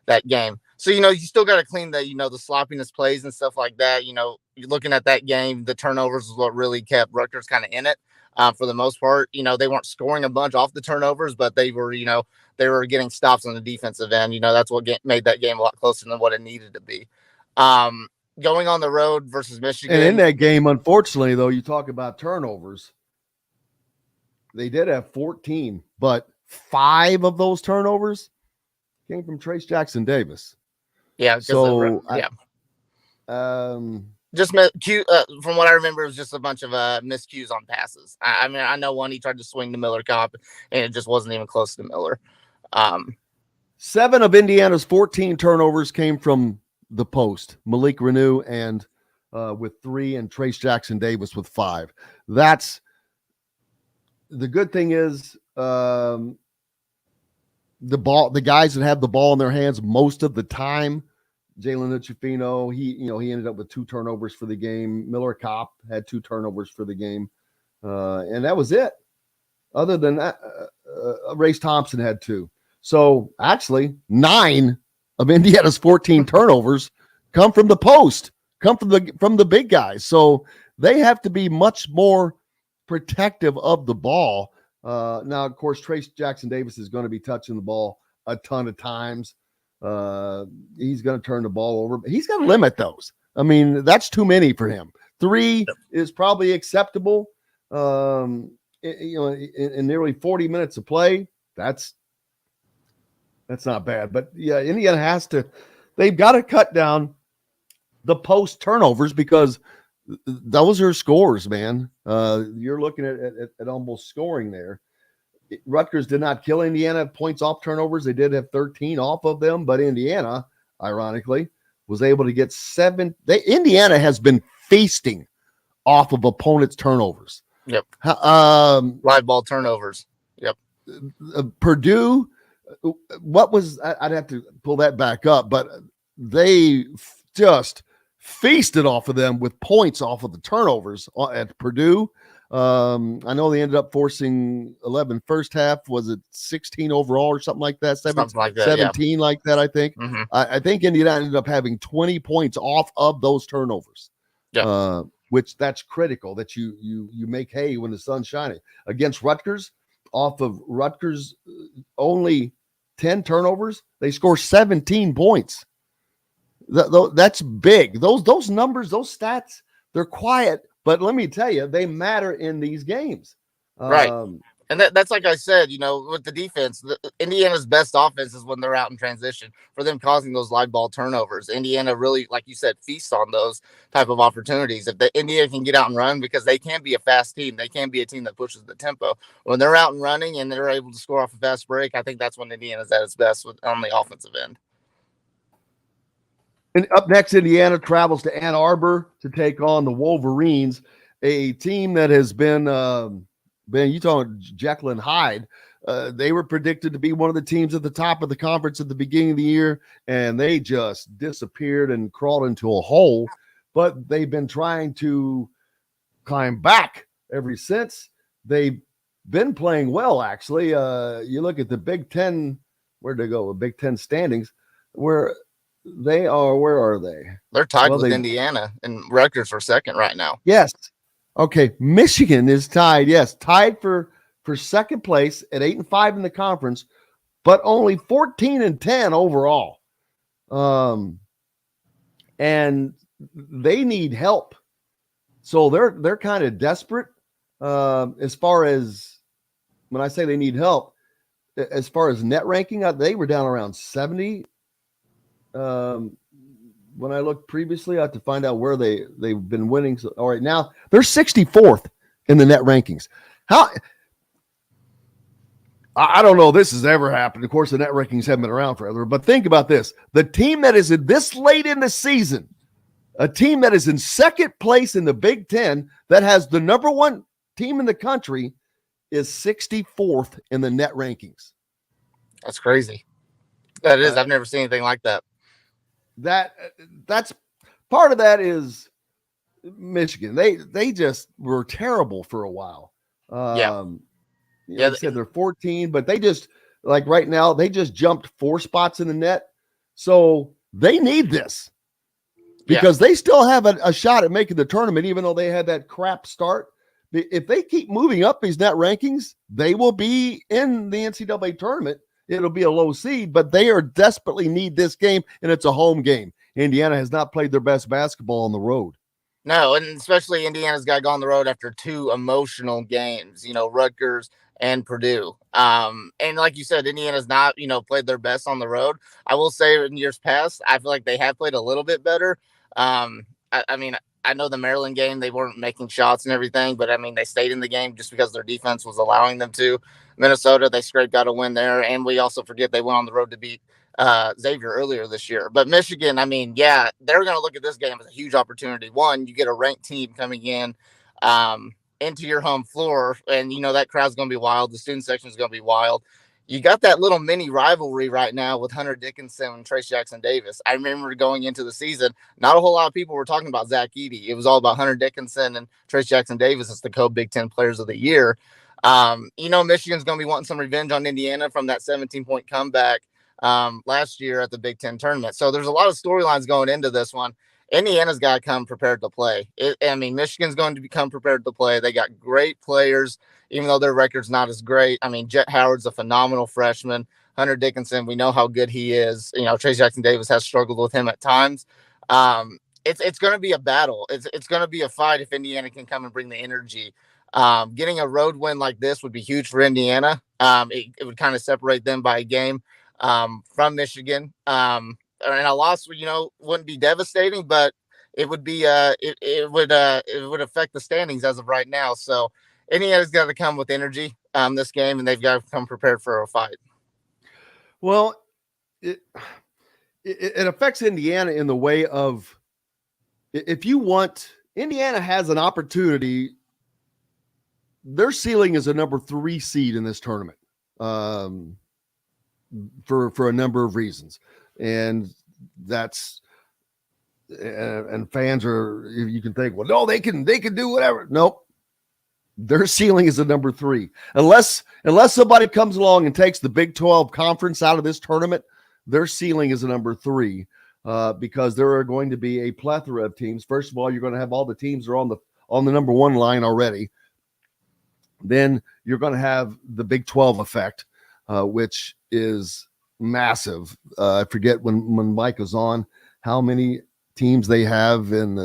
that game, so you still got to clean the the sloppiness plays and stuff like that. You're looking at that game, the turnovers is what really kept Rutgers kind of in it. For the most part, they weren't scoring a bunch off the turnovers, but they were they were getting stops on the defensive end. That's what made that game a lot closer than what it needed to be. Going on the road versus Michigan. And in that game, unfortunately, though, you talk about turnovers. They did have 14, but 5 of those turnovers came from Trace Jackson Davis. Yeah. So, Just from what I remember, it was just a bunch of miscues on passes. I mean, I know one he tried to swing to Miller Kopp, and it just wasn't even close to Miller. 7 of Indiana's 14 turnovers came from the post. Malik Renew and with 3, and Trace Jackson Davis with 5. That's the good thing is the guys that have the ball in their hands most of the time. Jalen Uchifino, he ended up with 2 turnovers for the game. Miller Kopp had 2 turnovers for the game. And that was it. Other than that, Race Thompson had 2. So actually 9 of Indiana's 14 turnovers come from the post, come from the big guys. So they have to be much more protective of the ball. Now, of course, Trace Jackson Davis is going to be touching the ball a ton of times. He's going to turn the ball over, but he's going to limit those. I mean, that's too many for him. 3 is probably acceptable. In nearly 40 minutes of play, that's not bad. But yeah, Indiana they've got to cut down the post turnovers because those are scores, man. You're looking at almost scoring there. Rutgers did not kill Indiana points off turnovers. They did have 13 off of them, but Indiana, ironically, was able to get 7. Indiana has been feasting off of opponents' turnovers. Yep. Live ball turnovers. Yep. Purdue, I'd have to pull that back up, but they just feasted off of them with points off of the turnovers at Purdue. I know they ended up forcing 11 first half. Was it 16 overall or something like that? Something like that, 17 like that, I think. Mm-hmm. I think Indiana ended up having 20 points off of those turnovers. Yeah. Which that's critical that you make hay when the sun's shining. Against Rutgers, off of Rutgers only 10 turnovers, they score 17 points. That's big. Those numbers, those stats, they're quiet. But let me tell you, they matter in these games. Right. And that's like I said, with the defense, Indiana's best offense is when they're out in transition for them causing those live ball turnovers. Indiana really, like you said, feasts on those type of opportunities. If Indiana can get out and run, because they can be a fast team. They can be a team that pushes the tempo. When they're out and running and they're able to score off a fast break, I think that's when Indiana's at its best on the offensive end. And up next, Indiana travels to Ann Arbor to take on the Wolverines, a team that has been you talking Jekyll and Hyde. They were predicted to be one of the teams at the top of the conference at the beginning of the year, and they just disappeared and crawled into a hole. But they've been trying to climb back ever since. They've been playing well, actually. You look at the Big Ten, where'd they go? The Big Ten standings, where are they? They're tied with Indiana, and Rutgers for second right now. Yes. Okay. Michigan is tied. Yes. Tied for second place at 8-5 in the conference, but only 14-10 overall. And they need help. So they're kind of desperate. As far as when I say they need help, as far as net ranking, they were down around 70. When I looked previously, I had to find out where they've been winning. So, all right, now they're 64th in the net rankings. I don't know if this has ever happened. Of course, the net rankings haven't been around forever, but think about this. The team that is this late in the season, a team that is in second place in the Big Ten that has the number 1 team in the country is 64th in the net rankings. That's crazy. That is. I've never seen anything like that. That's part of that is Michigan. They just were terrible for a while. They said they're 14, but they just, like right now, they just jumped 4 spots in the net. So they need this because they still have a shot at making the tournament, even though they had that crap start. If they keep moving up these net rankings, they will be in the NCAA tournament. It'll be a low seed, but they are desperately need this game, and it's a home game. Indiana has not played their best basketball on the road. No, and especially Indiana's got to go on the road after 2 emotional games, Rutgers and Purdue. And like you said, Indiana's not, played their best on the road. I will say in years past, I feel like they have played a little bit better. I mean, I know the Maryland game, they weren't making shots and everything, but I mean, they stayed in the game just because their defense was allowing them to. Minnesota, they scraped out a win there. And we also forget they went on the road to beat Xavier earlier this year. But Michigan, I mean, yeah, they're going to look at this game as a huge opportunity. One, you get a ranked team coming in into your home floor, and you know that crowd's going to be wild. The student section is going to be wild. You got that little mini rivalry right now with Hunter Dickinson and Trace Jackson Davis. I remember going into the season, not a whole lot of people were talking about Zach Edey. It was all about Hunter Dickinson and Trace Jackson Davis as the co-Big Ten players of the year. You know, Michigan's going to be wanting some revenge on Indiana from that 17-point comeback last year at the Big Ten tournament. So there's a lot of storylines going into this one. Indiana's got to come prepared to play. I mean, Michigan's going to become prepared to play. They got great players, even though their record's not as great. I mean, Jet Howard's a phenomenal freshman. Hunter Dickinson, we know how good he is. You know, Trace Jackson Davis has struggled with him at times. It's going to be a battle. It's going to be a fight if Indiana can come and bring the energy. Getting a road win like this would be huge for Indiana. It would kind of separate them by a game from Michigan. And a loss, you know, wouldn't be devastating, but it would be it would affect the standings as of right now. So Indiana's got to come with energy this game, and they've got to come prepared for a fight. Well, it affects Indiana in the way of, if you want, Indiana has an opportunity. Their ceiling is a number 3 seed in this tournament for a number of reasons. And that's, and fans are, you can think, well, no, they can do whatever. Nope. Their ceiling is a number 3. Unless somebody comes along and takes the Big 12 conference out of this tournament, their ceiling is a number 3 because there are going to be a plethora of teams. First of all, you're going to have all the teams that are on the number 1 line already. Then you're going to have the Big 12 effect, which is massive. I forget when Mike was on how many teams they have, and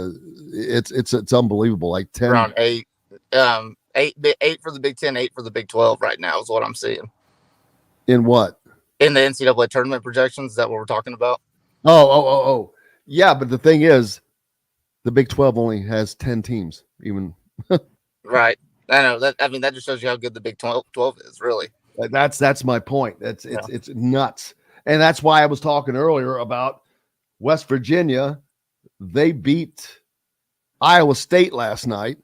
it's unbelievable. Like 10, around 8, 8 for the Big 10, 8 for the Big 12 right now is what I'm seeing. In what? In the NCAA tournament projections, is that what we're talking about? Oh. Yeah, but the thing is, the Big 12 only has 10 teams, even. Right. I know that. I mean, that just shows you how good the Big 12 is, really. That's my point. It's nuts. And that's why I was talking earlier about West Virginia. They beat Iowa State last night.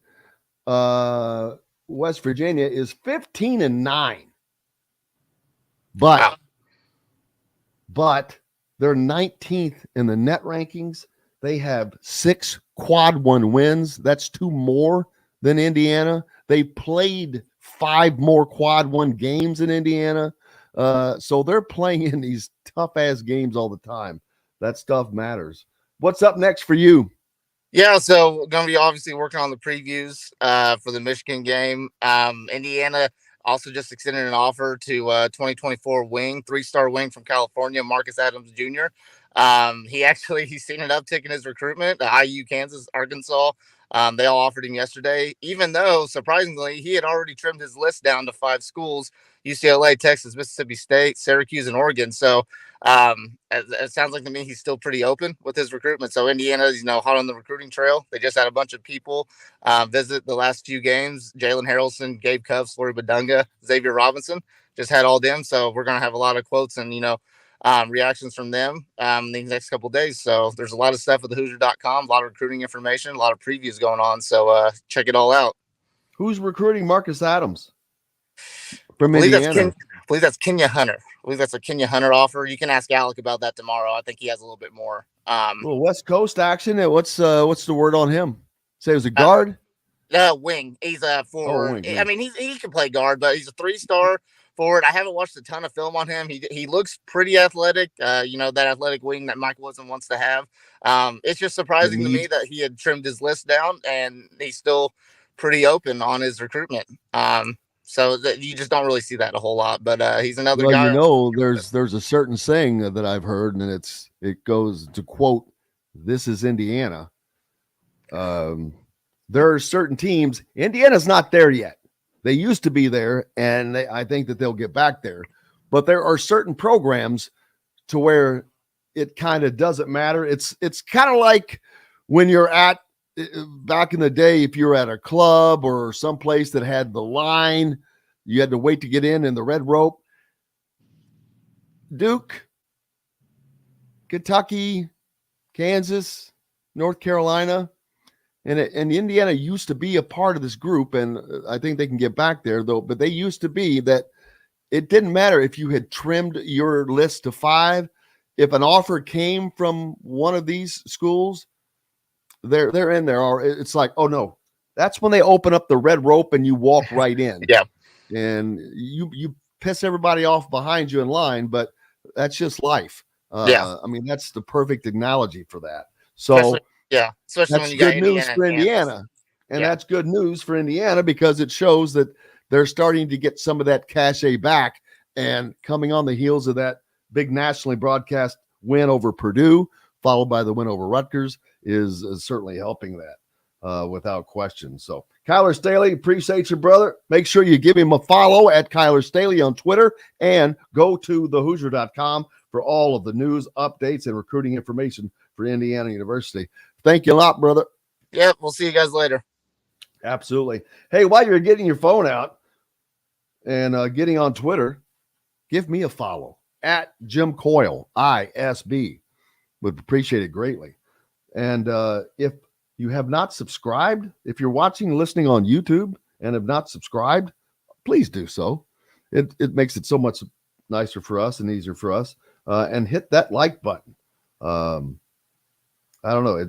West Virginia is 15-9. But they're 19th in the net rankings. They have 6 quad 1 wins. That's 2 more than Indiana. They played 5 more quad 1 games in Indiana. So they're playing in these tough ass games all the time. That stuff matters. What's up next for you? Yeah, so going to be obviously working on the previews for the Michigan game. Indiana also just extended an offer to 2024 wing, 3-star wing from California, Marcus Adams Jr. He's seen an uptick in his recruitment. IU, Kansas, Arkansas. They all offered him yesterday, even though, surprisingly, he had already trimmed his list down to 5 schools: UCLA, Texas, Mississippi State, Syracuse, and Oregon. So it sounds like to me he's still pretty open with his recruitment. So Indiana's, hot on the recruiting trail. They just had a bunch of people visit the last few games. Jalen Harrelson, Gabe Covs, Flory Badunga, Xavier Robinson, just had all them. So we're going to have a lot of quotes and, reactions from them these next couple of days. So there's a lot of stuff at the Hoosier.com, a lot of recruiting information, a lot of previews going on. So check it all out. Who's recruiting Marcus Adams from Indiana? I believe that's Kenya Hunter. I believe that's a Kenya Hunter offer. You can ask Alec about that tomorrow. I think he has a little bit more. Well, West Coast action. What's the word on him? Say it was a guard? Wing. He's a forward. Wing, yeah. I mean, he can play guard, but he's a 3-star forward. I haven't watched a ton of film on him. He looks pretty athletic. That athletic wing that Mike Wilson wants to have. It's just surprising to me that he had trimmed his list down and he's still pretty open on his recruitment. So that you just don't really see that a whole lot. But he's another guy. There's a certain saying that I've heard, and it goes to quote, "This is Indiana." There are certain teams. Indiana's not there yet. They used to be there, and I think that they'll get back there. But there are certain programs to where it kind of doesn't matter. It's kind of like when you're at back in the day, if you were at a club or someplace that had the line, you had to wait to get in the red rope. Duke, Kentucky, Kansas, North Carolina, and Indiana used to be a part of this group, and I think they can get back there, though. But they used to be that it didn't matter if you had trimmed your list to 5. If an offer came from one of these schools, they're in there. Or it's like, oh no, that's when they open up the red rope and you walk right in. Yeah, and you piss everybody off behind you in line, but that's just life. I mean, that's the perfect analogy for that. So especially that's when you got good news for Indiana. And that's good news for Indiana because it shows that they're starting to get some of that cachet back, and coming on the heels of that big nationally broadcast win over Purdue, followed by the win over Rutgers, is certainly helping that without question. So Kyler Staley, appreciate you, brother. Make sure you give him a follow at Kyler Staley on Twitter, and go to thehoosier.com for all of the news, updates, and recruiting information for Indiana University. Thank you a lot, brother. Yep, we'll see you guys later. Absolutely. Hey, while you're getting your phone out and getting on Twitter, give me a follow at Jim Coyle, ISB. Would appreciate it greatly. And if you have not subscribed, if you're watching, listening on YouTube and have not subscribed, please do so. It makes it so much nicer for us and easier for us. And hit that like button. I don't know.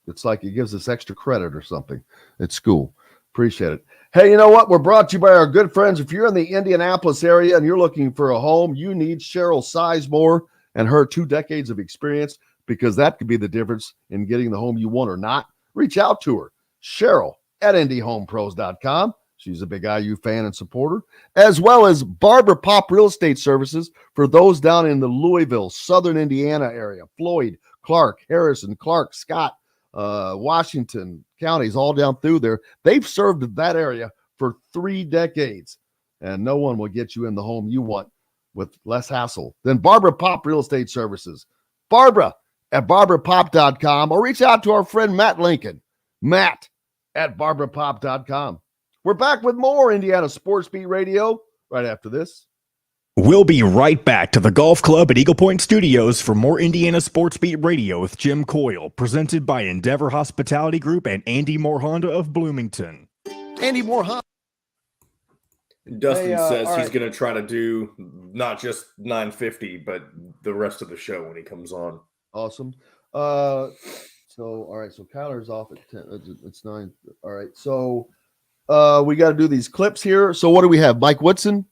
It's like it gives us extra credit or something at school. Appreciate it. Hey, you know what? We're brought to you by our good friends. If you're in the Indianapolis area and you're looking for a home, you need Cheryl Sizemore and her 2 decades of experience, because that could be the difference in getting the home you want or not. Reach out to her, Cheryl at IndyHomePros.com. She's a big IU fan and supporter, as well as Barbara Pop Real Estate Services for those down in the Louisville, Southern Indiana area. Floyd, Clark, Harrison, Clark, Scott, Washington counties, all down through there. They've served that area for 3 decades, and no one will get you in the home you want with less hassle than Barbara Pop Real Estate Services. Barbara at barbarapop.com, or reach out to our friend Matt Lincoln, Matt at barbarapop.com. We're back with more Indiana Sports Beat Radio right after this. We'll be right back to the Golf Club at Eagle Point Studios for more Indiana Sports Beat Radio with Jim Coyle, presented by Endeavor Hospitality Group and Andy Moore Honda of Bloomington. Andy Moore Honda. Dustin says he's right. going to try to do not just 950, but the rest of the show when he comes on. Awesome. All right. So Kyler's off at 10. It's 9. All right. So we got to do these clips here. So what do we have? Mike Woodson,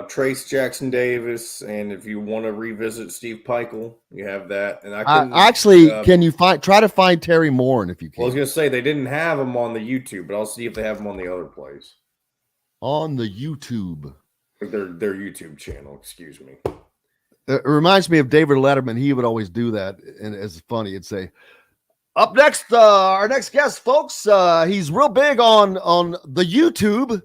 Trace Jackson Davis, and if you want to revisit Steve Peichel, you have that. And can you try to find Terry Morin if you can? Well, I was going to say they didn't have him on the YouTube, but I'll see if they have him on the other place. On the YouTube, their YouTube channel. Excuse me. It reminds me of David Letterman. He would always do that, and it's funny. He'd say, "Up next, our next guest, folks. He's real big on the YouTube."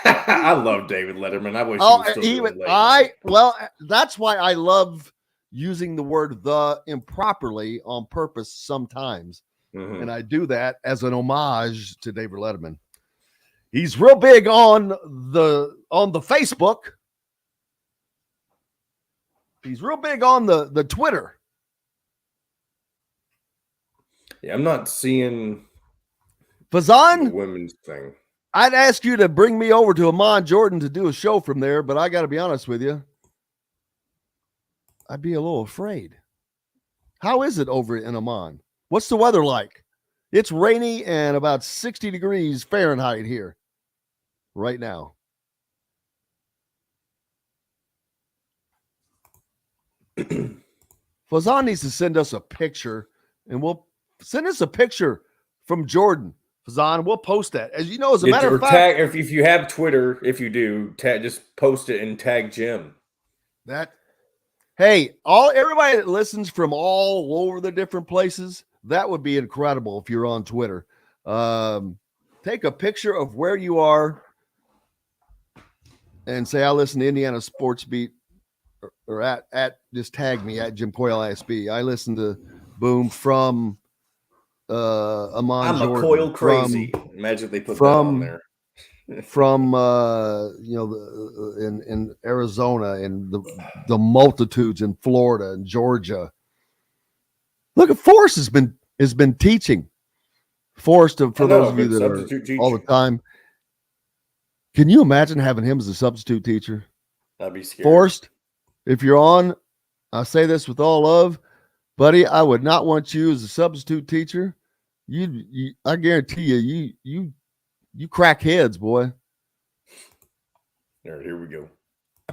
I love David Letterman. I wish he was still that's why I love using the word "the" improperly on purpose sometimes, and I do that as an homage to David Letterman. He's real big on the Facebook. He's real big on the Twitter. Yeah, I'm not seeing Fazan, the women's thing. I'd ask you to bring me over to Amman, Jordan to do a show from there, but I got to be honest with you. I'd be a little afraid. How is it over in Amman? What's the weather like? It's rainy and about 60 degrees Fahrenheit here right now. Fazan needs to send us a picture, and we'll send us a picture from Jordan. Fazan, we'll post that. As you know, as a matter of fact, if you have Twitter, if you do, just post it and tag Jim. Everybody that listens from all over the different places, that would be incredible if you're on Twitter. Take a picture of where you are and say, I listen to Indiana Sports Beat, or at just tag me at Jim Coyle ISB. I listen to Boom from Amon I'm Jordan. a coil crazy. Imagine if they put that on there. From in Arizona and the multitudes in Florida and Georgia. Look at Forrest has been teaching. Forrest, for those of you that are teacher. all the time. Can you imagine having him as a substitute teacher? I'd be scared. Forrest, if you're on, I say this with all love, buddy, I would not want you as a substitute teacher. You I guarantee you crack heads, boy. All right, here we go.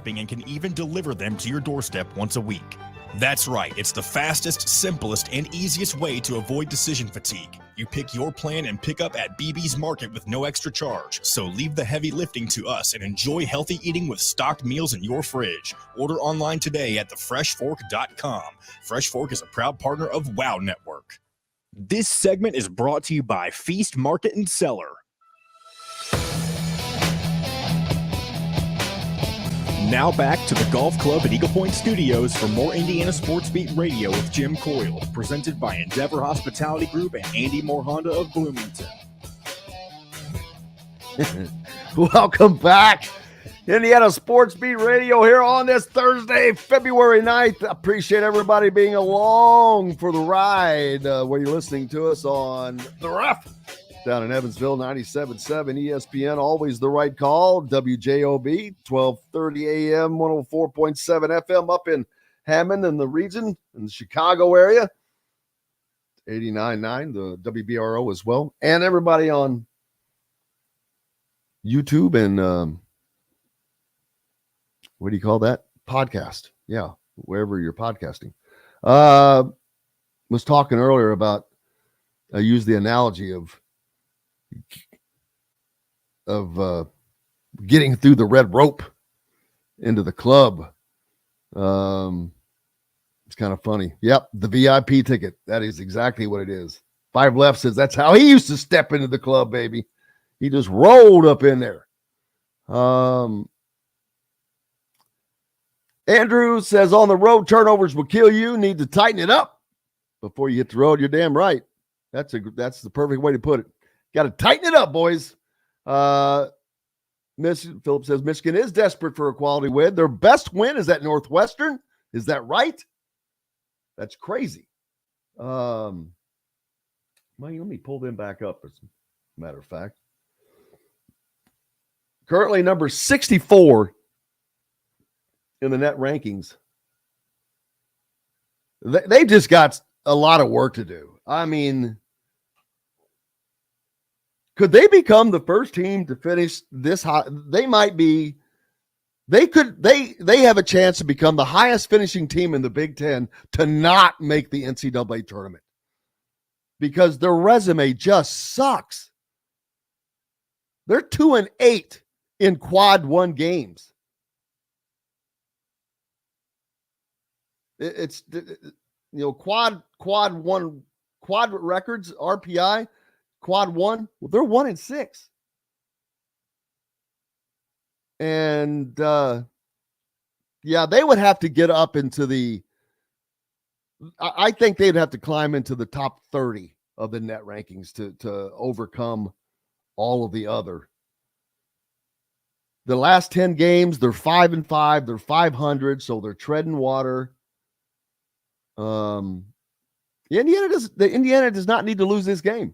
And can even deliver them to your doorstep once a week. That's right, it's the fastest, simplest, and easiest way to avoid decision fatigue. You pick your plan and pick up at BB's Market with no extra charge. So leave the heavy lifting to us and enjoy healthy eating with stocked meals in your fridge. Order online today at thefreshfork.com. Fresh Fork is a proud partner of WOW Network. This segment is brought to you by Feast Market and Cellar. Now back to the Golf Club at Eagle Point Studios for more Indiana Sports Beat Radio with Jim Coyle, presented by Endeavor Hospitality Group and Andy Moore Honda of Bloomington. Welcome back. Indiana Sports Beat Radio here on this Thursday, February 9th. I appreciate everybody being along for the ride. Where you're listening to us on The Ref down in Evansville, 97.7 ESPN, always the right call. WJOB, 1230 AM, 104.7 FM up in Hammond and the region, in the Chicago area. 89.9, the WBRO as well. And everybody on YouTube and what do you call that? Podcast. Yeah, wherever you're podcasting. Was talking earlier about, I used the analogy of getting through the red rope into the club. It's kind of funny. Yep, the VIP ticket. That is exactly what it is. Five Left says that's how he used to step into the club, baby. He just rolled up in there. Andrew says on the road, turnovers will kill you. Need to tighten it up before you hit the road. You're damn right. That's the perfect way to put it. Got to tighten it up, boys. Philip says Michigan is desperate for a quality win. Their best win is at Northwestern. Is that right? That's crazy. Well, let me pull them back up, as a matter of fact. Currently number 64 in the net rankings. They just got a lot of work to do. I mean, could they become the first team to finish this high? They might be. They have a chance to become the highest finishing team in the Big Ten to not make the NCAA tournament because their resume just sucks. They're 2-8 in quad one games. It's quad records, RPI, quad one. Well, they're 1-6. And they would have to get up into I think they'd have to climb into the top 30 of the net rankings to overcome all of the other. The last 10 games, they're 5-5, they're 500, so they're treading water. Indiana does not need to lose this game,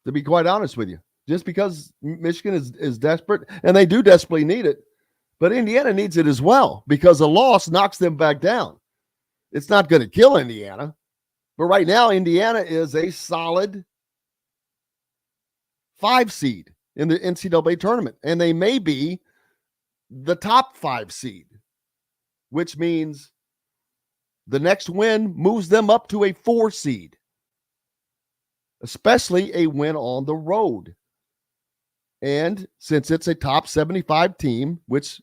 to be quite honest with you. Just because Michigan is desperate, and they do desperately need it, but Indiana needs it as well because a loss knocks them back down. It's not going to kill Indiana, but right now Indiana is a solid 5 seed in the NCAA tournament, and they may be the top 5 seed, which means the next win moves them up to a 4 seed, especially a win on the road. And since it's a top 75 team, which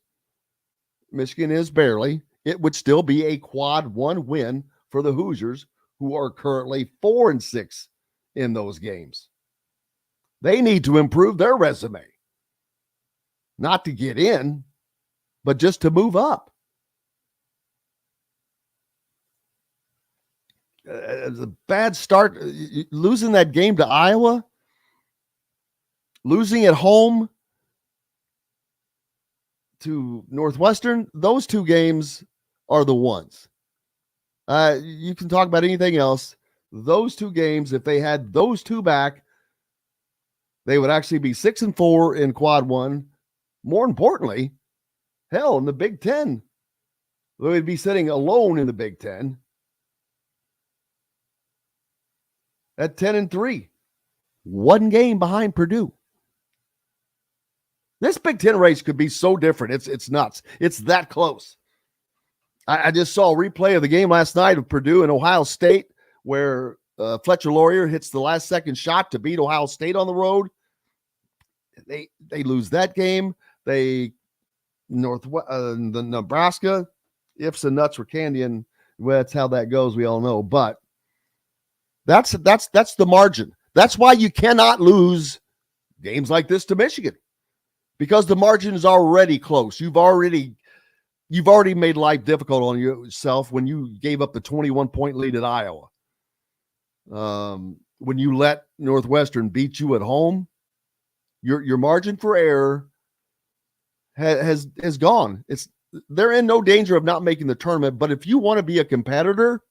Michigan is barely, it would still be a quad one win for the Hoosiers, who are currently 4-6 in those games. They need to improve their resume, not to get in, but just to move up. a bad start, losing that game to Iowa, losing at home to Northwestern. Those two games are the ones. You can talk about anything else. Those two games, if they had those two back, they would actually be 6-4 in quad one. More importantly, hell, in the Big Ten, they would be sitting alone in the Big Ten at 10-3, one game behind Purdue. This Big Ten race could be so different. It's nuts. It's that close. I just saw a replay of the game last night of Purdue and Ohio State, where Fletcher Laurier hits the last second shot to beat Ohio State on the road. They lose that game. The Nebraska, ifs and nuts were candy, and well, that's how that goes. We all know, but that's the margin. That's why you cannot lose games like this to Michigan, because the margin is already close. You've already made life difficult on yourself when you gave up the 21-point lead at Iowa. When you let Northwestern beat you at home, your margin for error has gone. They're in no danger of not making the tournament, but if you want to be a competitor,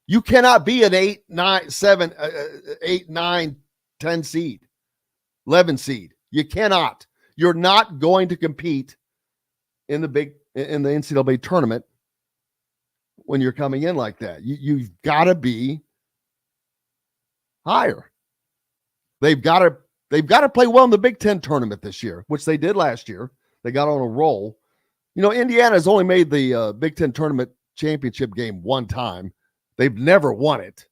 you cannot be an 8, 9, 7, 8, 9, 10 seed, 11 seed. You cannot. You're not going to compete in the NCAA tournament when you're coming in like that. You've got to be higher. They've got to play well in the Big Ten tournament this year, which they did last year. They got on a roll. Indiana has only made the Big Ten tournament championship game one time. They've never won it.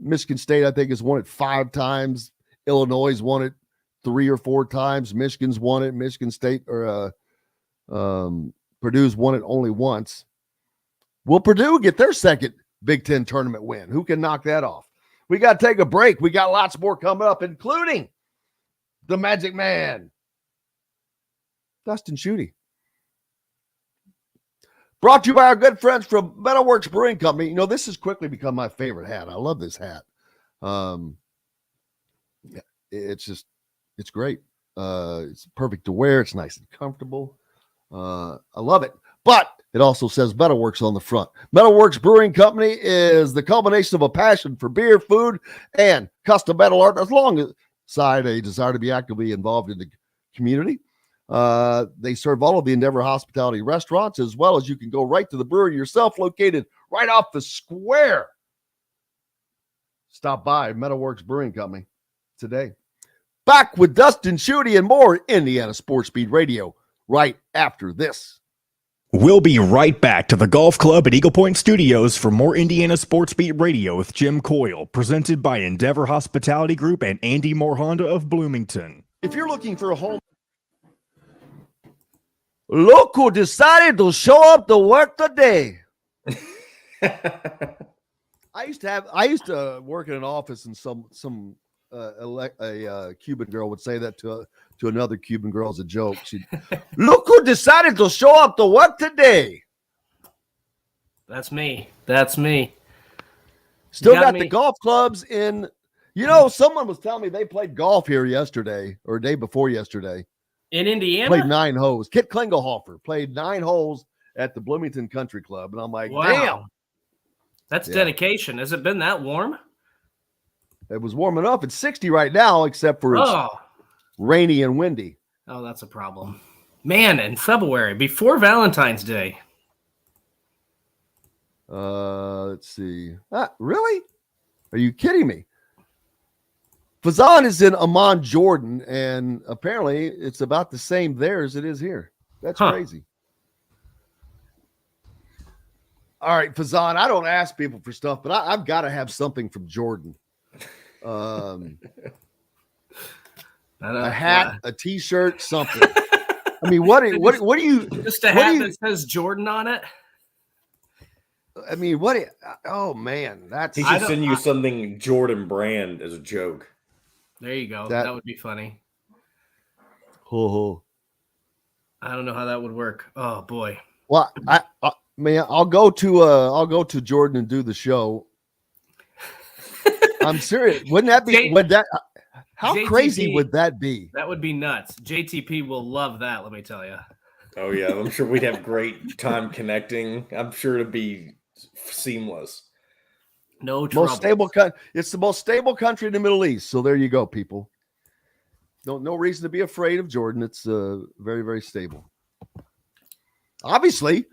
Michigan State, I think, has won it 5 times. Illinois has won it 3 or 4 times. Michigan's won it. Michigan State or Purdue's won it only once. Will Purdue get their second Big Ten tournament win? Who can knock that off? We got to take a break. We got lots more coming up, including the Magic Man, Dustin Schutte. Brought to you by our good friends from Metalworks Brewing Company. This has quickly become my favorite hat. I love this hat. It's great. It's perfect to wear. It's nice and comfortable. I love it. But it also says Metalworks on the front. Metalworks Brewing Company is the culmination of a passion for beer, food, and custom metal art, alongside a desire to be actively involved in the community. They serve all of the Endeavor Hospitality restaurants, as well as you can go right to the brewery yourself, located right off the square. Stop by Metalworks Brewing Company today. Back with Dustin Schutte and more Indiana Sports Speed Radio right after this. We'll be right back to the Golf Club at Eagle Point Studios for more Indiana Sports Beat Radio with Jim Coyle, presented by Endeavor Hospitality Group and Andy Moore Honda of Bloomington. If you're looking for a home, look who decided to show up to work today. I used to work in an office, and some Cuban girl would say that to another Cuban girl as a joke. She'd, look who decided to show up to work today. That's me. Still got the golf clubs in. Someone was telling me they played golf here yesterday or day before yesterday. In Indiana? Played 9 holes. Kit Klingelhofer played 9 holes at the Bloomington Country Club. And I'm like, wow. Damn. That's dedication. Has it been that warm? It was warm enough. It's 60 right now, except for it's rainy and windy. Oh, that's a problem. Man, in February, before Valentine's Day. Let's see. Really? Are you kidding me? Fazan is in Amman, Jordan, and apparently it's about the same there as it is here. That's crazy. All right, Fazan, I don't ask people for stuff, but I've got to have something from Jordan. A hat, a T-shirt, something. I mean, what do you? Just a hat that says Jordan on it. I mean, oh man, he should send you something Jordan brand as a joke. There you go. That would be funny. I don't know how that would work. Oh boy. Well, Man, I'll go to Jordan and do the show. I'm serious. Wouldn't that be? How JTP, crazy would that be? That would be nuts. JTP will love that. Let me tell you. Oh yeah, I'm sure we'd have great time connecting. I'm sure it'd be seamless. No trouble. Most stable it's the most stable country in the Middle East. So there you go, people. No reason to be afraid of Jordan. It's very, very stable. Obviously,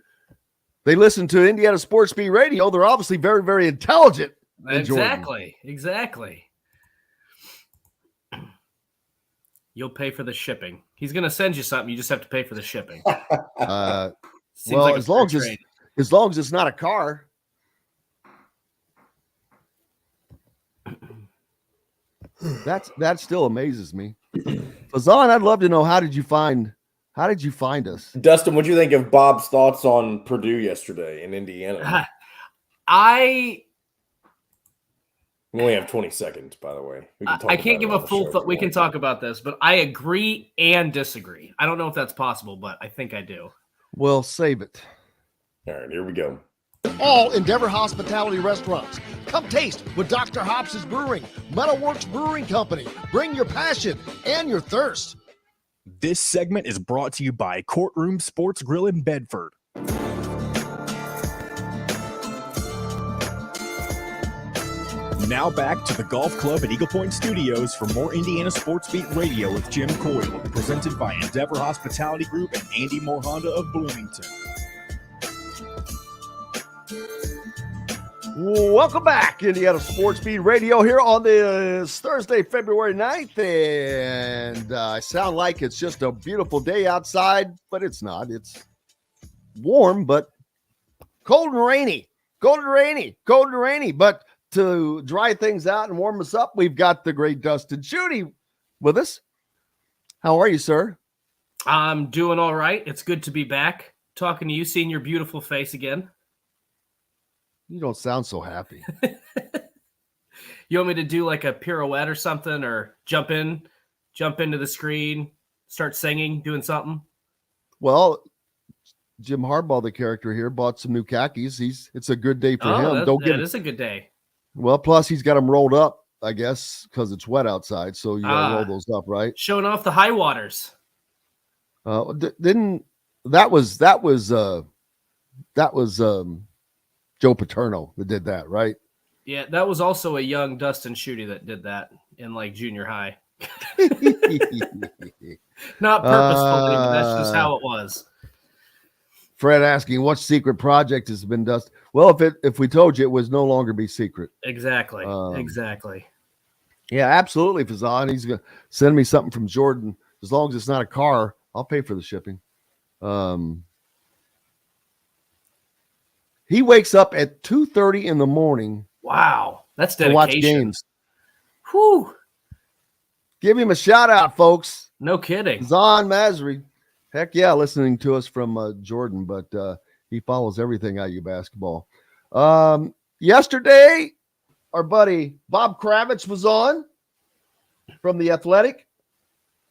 they listen to Indiana Sports Beat Radio. They're obviously very, very intelligent. Exactly. You'll pay for the shipping. He's going to send you something. You just have to pay for the shipping. Well, like as long as it's not a car. That still amazes me. Fazan, I'd love to know how did you find us? Dustin, what do you think of Bob's thoughts on Purdue yesterday in Indiana? We only have 20 seconds, by the way. I can't give a full thought. We can talk about this, but I agree and disagree. I don't know if that's possible, but I think I do. Well, save it. All right, here we go. All Endeavor Hospitality restaurants. Come taste with Dr. Hobbs' Brewing, Metalworks Brewing Company. Bring your passion and your thirst. This segment is brought to you by Courtroom Sports Grill in Bedford. Now back to the Golf Club at Eagle Point Studios for more Indiana Sports Beat Radio with Jim Coyle, presented by Endeavor Hospitality Group and Andy Moore Honda of Bloomington. Welcome back, Indiana Sports Beat Radio here on this Thursday, February 9th. And I sound like it's just a beautiful day outside, but it's not. It's warm, but cold and rainy. But to dry things out and warm us up, we've got the great Dustin Schutte with us. How are you, sir? I'm doing all right. It's good to be back talking to you, seeing your beautiful face again. You don't sound so happy. You want me to do like a pirouette or something, or jump into the screen, start singing, doing something? Well, Jim Harbaugh, the character here, bought some new khakis. It's a good day for him. That is a good day. Well, plus he's got them rolled up, I guess, because it's wet outside. So you got to roll those up, right? Showing off the high waters. That was Joe Paterno that did that, right? Yeah, that was also a young Dustin Schutte that did that in like junior high. Not purposefully, but that's just how it was. Fred asking, what secret project has been done? Well, if we told you, it was no longer be secret. Exactly. Exactly. Yeah, absolutely, Fazan. He's going to send me something from Jordan. As long as it's not a car, I'll pay for the shipping. He wakes up at 2:30 in the morning. Wow, that's dedication. To watch games. Whew. Give him a shout out, folks. No kidding. Zahn Masri. Heck yeah, listening to us from Jordan, but he follows everything IU basketball. Yesterday, our buddy Bob Kravitz was on from The Athletic,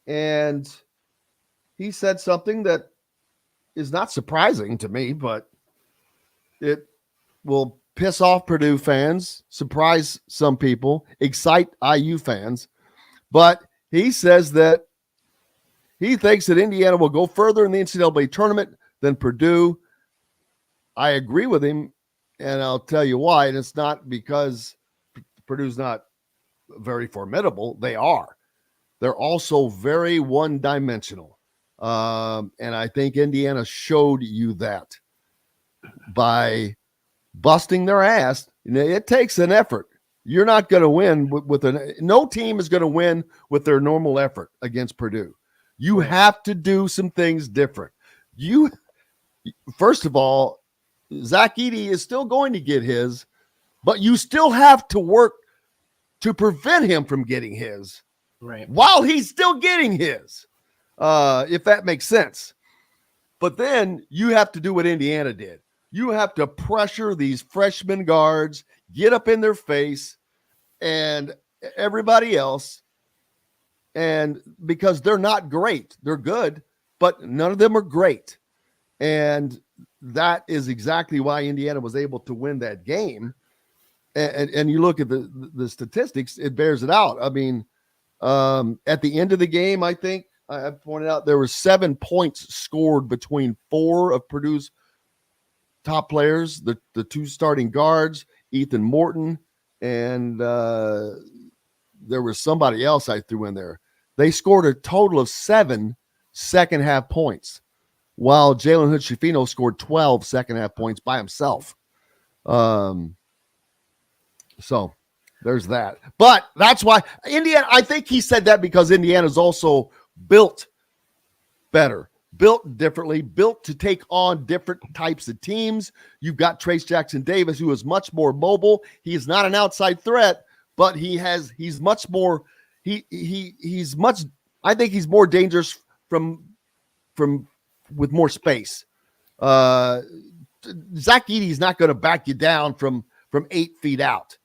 and he said something that is not surprising to me, but it will piss off Purdue fans, surprise some people, excite IU fans. But he says that he thinks that Indiana will go further in the NCAA tournament than Purdue. I agree with him, and I'll tell you why. And it's not because Purdue's not very formidable. They are. They're also very one-dimensional. And I think Indiana showed you that by busting their ass. It takes an effort. You're not going to win no team is going to win with their normal effort against Purdue. You have to do some things different. First of all, Zach Edey is still going to get his, but you still have to work to prevent him from getting his, right? While he's still getting his, if that makes sense. But then you have to do what Indiana did. You have to pressure these freshman guards, get up in their face, and everybody else. And because they're not great, they're good, but none of them are great. And that is exactly why Indiana was able to win that game. And you look at the statistics, it bears it out. I mean, at the end of the game, I think I pointed out there were 7 points scored between 4 of Purdue's top players, the 2 starting guards, Ethan Morton, and there was somebody else I threw in there. They scored a total of 7 second half points, while Jalen Hood-Schifino scored 12 second half points by himself. So there's that. But that's why Indiana, I think he said that because Indiana's also built better, built differently, built to take on different types of teams. You've got Trace Jackson Davis, who is much more mobile. He is not an outside threat, but he's much more, he's much, I think he's more dangerous from with more space. Zach Edey's not going to back you down from 8 feet out.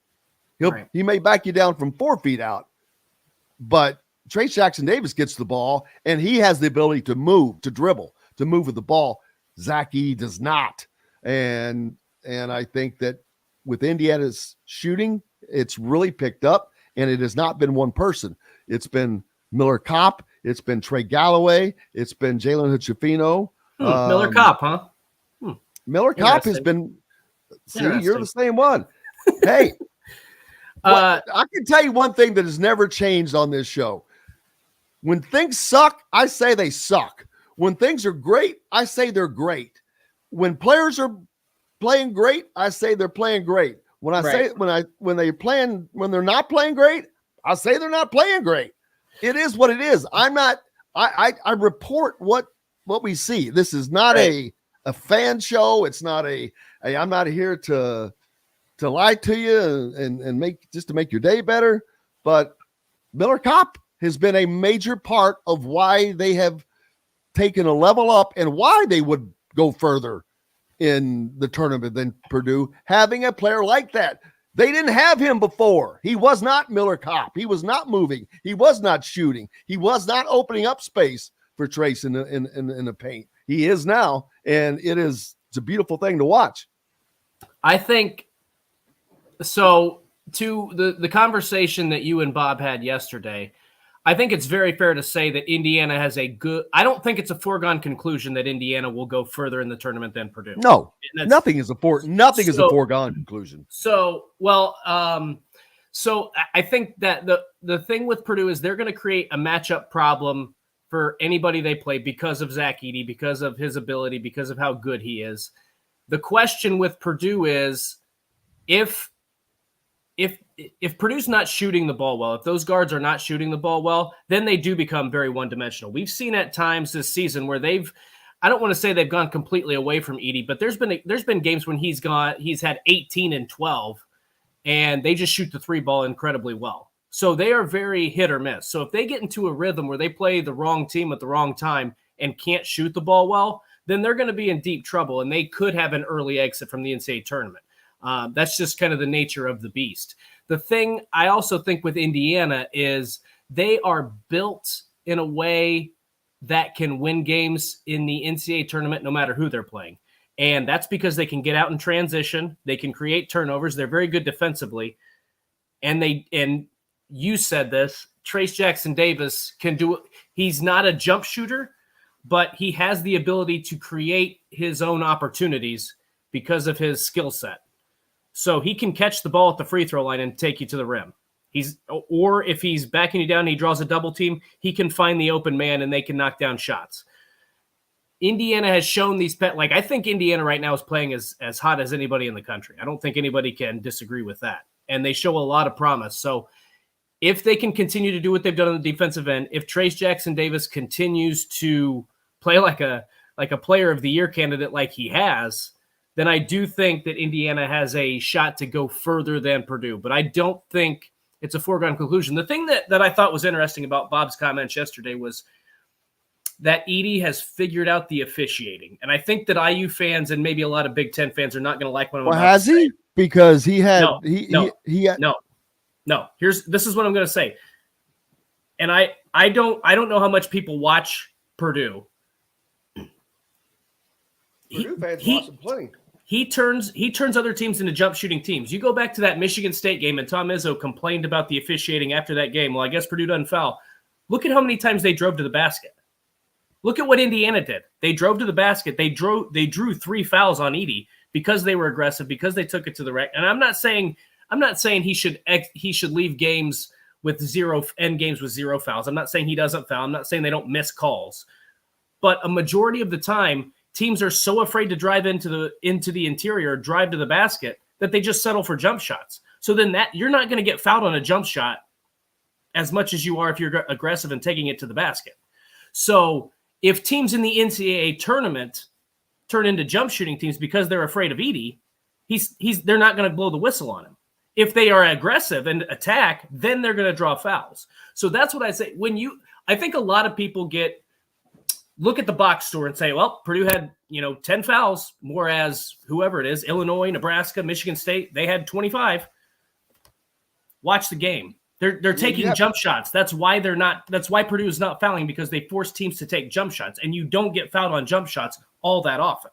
He may back you down from 4 feet out, but Trace Jackson Davis gets the ball and he has the ability to move, to dribble, to move with the ball. Zach Edey does not. And I think that with Indiana's shooting, it's really picked up, and it has not been one person. It's been Miller Kopp. It's been Trey Galloway. It's been Jalen Hood-Schifino. Miller Kopp, huh? Miller Kopp has been. See, you're the same one. Hey, I can tell you one thing that has never changed on this show. When things suck, I say they suck. When things are great, I say they're great. When players are playing great, I say they're playing great. When I say when they're not playing great, I say they're not playing great. It is what it is. I report what we see. This is not a fan show. It's not I'm not here to lie to you and make your day better. But Miller Kopp has been a major part of why they have taken a level up and why they would go further in the tournament than Purdue, having a player like that. They didn't have him before. He was not Miller Kopp. He was not moving. He was not shooting. He was not opening up space for Trace in the paint. He is now, and it's a beautiful thing to watch. I think so. To the conversation that you and Bob had yesterday, I think it's very fair to say that Indiana has I don't think it's a foregone conclusion that Indiana will go further in the tournament than Purdue. No, nothing is a foregone conclusion. So I think that the thing with Purdue is they're going to create a matchup problem for anybody they play because of Zach Edey, because of his ability, because of how good he is. The question with Purdue is if Purdue's not shooting the ball well, if those guards are not shooting the ball well, then they do become very one-dimensional. We've seen at times this season where I don't want to say they've gone completely away from Edey, but there's been games when he's had 18 and 12, and they just shoot the 3 ball incredibly well. So they are very hit or miss. So if they get into a rhythm where they play the wrong team at the wrong time and can't shoot the ball well, then they're going to be in deep trouble, and they could have an early exit from the NCAA tournament. That's just kind of the nature of the beast. The thing I also think with Indiana is they are built in a way that can win games in the NCAA tournament no matter who they're playing. And that's because they can get out in transition. They can create turnovers. They're very good defensively. And you said this, Trace Jackson Davis can do it. He's not a jump shooter, but he has the ability to create his own opportunities because of his skill set. So he can catch the ball at the free throw line and take you to the rim. Or if he's backing you down and he draws a double team, he can find the open man and they can knock down shots. Indiana has shown I think Indiana right now is playing as hot as anybody in the country. I don't think anybody can disagree with that. And they show a lot of promise. So if they can continue to do what they've done on the defensive end, if Trace Jackson Davis continues to play like a player of the year candidate like he has, then I do think that Indiana has a shot to go further than Purdue. But I don't think it's a foregone conclusion. The thing that I thought was interesting about Bob's comments yesterday was that Edey has figured out the officiating. And I think that IU fans and maybe a lot of Big Ten fans are not going to like what I'm about to say. Has he? Because he had No. This is what I'm going to say. And I don't know how much people watch Purdue. Purdue fans watching plenty. He turns other teams into jump shooting teams. You go back to that Michigan State game, and Tom Izzo complained about the officiating after that game. Well, I guess Purdue doesn't foul. Look at how many times they drove to the basket. Look at what Indiana did. They drove to the basket. They drew 3 fouls on Edey because they were aggressive, because they took it to the rack. And I'm not saying he should leave games with end games with 0 fouls. I'm not saying he doesn't foul. I'm not saying they don't miss calls. But a majority of the time, teams are so afraid to drive into the interior, drive to the basket, that they just settle for jump shots. So then you're not going to get fouled on a jump shot as much as you are if you're aggressive and taking it to the basket. So if teams in the NCAA tournament turn into jump shooting teams because they're afraid of Edey, they're not going to blow the whistle on him. If they are aggressive and attack, then they're going to draw fouls. So that's what I say. I think a lot of people look at the box score and say, well, Purdue had 10 fouls, whereas whoever it is, Illinois, Nebraska, Michigan State, they had 25. Watch the game. They're taking jump shots. That's why Purdue is not fouling, because they force teams to take jump shots, and you don't get fouled on jump shots all that often.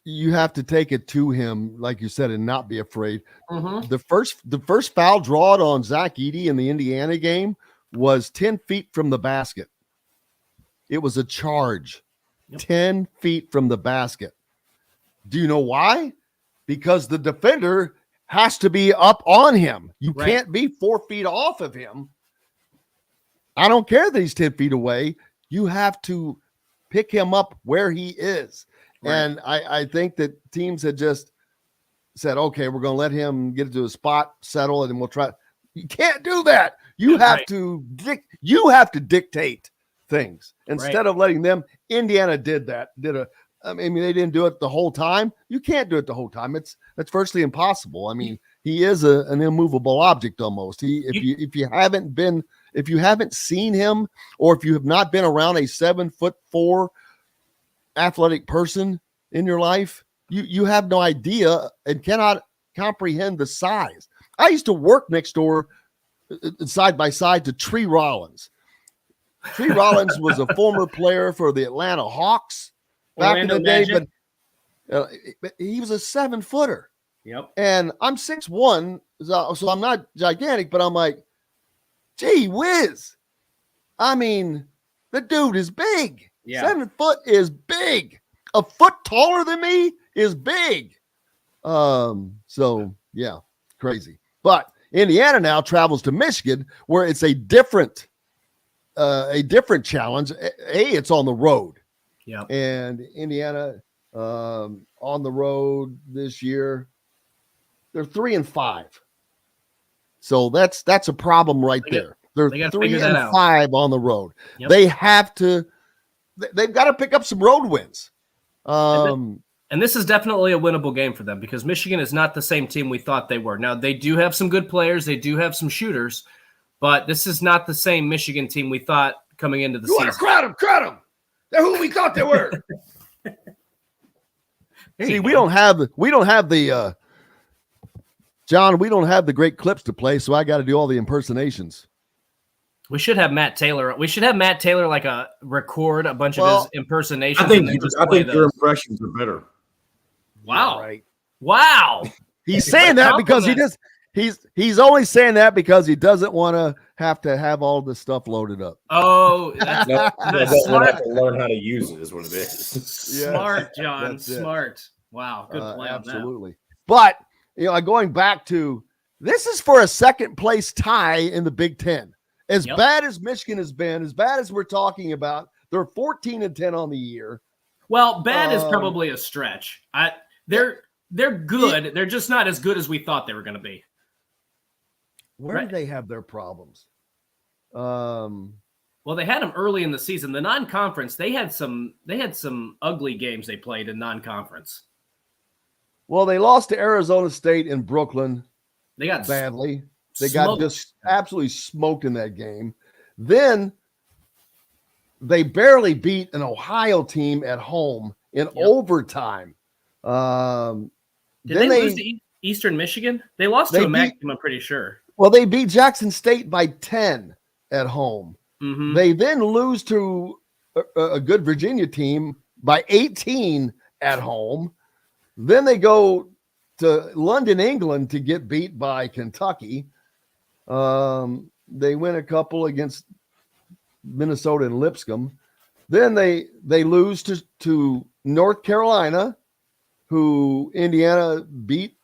You have to take it to him, like you said, and not be afraid. Mm-hmm. The first foul drawn on Zach Edey in the Indiana game was 10 feet from the basket. It was a charge, 10 feet from the basket. Do you know why? Because the defender has to be up on him. You can't be 4 feet off of him. I don't care that he's 10 feet away. You have to pick him up where he is. Right. And I think that teams had just said, okay, we're going to let him get to a spot, settle it, and we'll try. You can't do that. You have to dictate things instead of letting them. Indiana did that. I mean, they didn't do it the whole time. You can't do it the whole time. It's virtually impossible. I mean, he is an immovable object almost. If you haven't seen him, or if you have not been around a 7'4" athletic person in your life, you have no idea and cannot comprehend the size. I used to work next door side by side to Tree Rollins. Tree Rollins was a former player for the Atlanta Hawks back in the day, but he was a 7-footer. Yep. And I'm 6'1", so I'm not gigantic, but I'm like, gee whiz. I mean, the dude is big. Yeah. 7 foot is big. A foot taller than me is big. So yeah, crazy. But Indiana now travels to Michigan, where it's a different challenge. It's on the road. Yeah. And Indiana on the road this year, they're 3-5. So that's a problem right there. They're 3-5 on the road. Yep. They've got to pick up some road wins. And this is definitely a winnable game for them, because Michigan is not the same team we thought they were. Now, they do have some good players. They do have some shooters, but this is not the same Michigan team we thought coming into the season. Crowd them. They're who we thought they were. See, we don't have the John, we don't have the great clips to play, so I got to do all the impersonations. We should have Matt Taylor. Like record a bunch of his impersonations. I think your impressions are better. Wow. Yeah, right. Wow. He's saying that because he's only saying that because he doesn't want to have all this stuff loaded up. Oh, that's smart. Have to learn how to use it is what it is. Smart, John. Smart. Wow. Good play on absolutely. That. But going back to this is for a second place tie in the Big Ten. As bad as Michigan has been, as bad as we're talking about, they're 14-10 on the year. Well, bad is probably a stretch. They're good. They're just not as good as we thought they were going to be. Where do they have their problems? Well, they had them early in the season. The non-conference, they had some ugly games they played in non-conference. Well, they lost to Arizona State in Brooklyn. They got badly. They got just absolutely smoked in that game. Then they barely beat an Ohio team at home in overtime. Did they lose to Eastern Michigan? They lost to a MAC team, I'm pretty sure. Well, they beat Jackson State by 10 at home. Mm-hmm. They then lose to a good Virginia team by 18 at home. Then they go to London, England to get beat by Kentucky. They win a couple against Minnesota and Lipscomb. Then they lose to North Carolina, who Indiana beat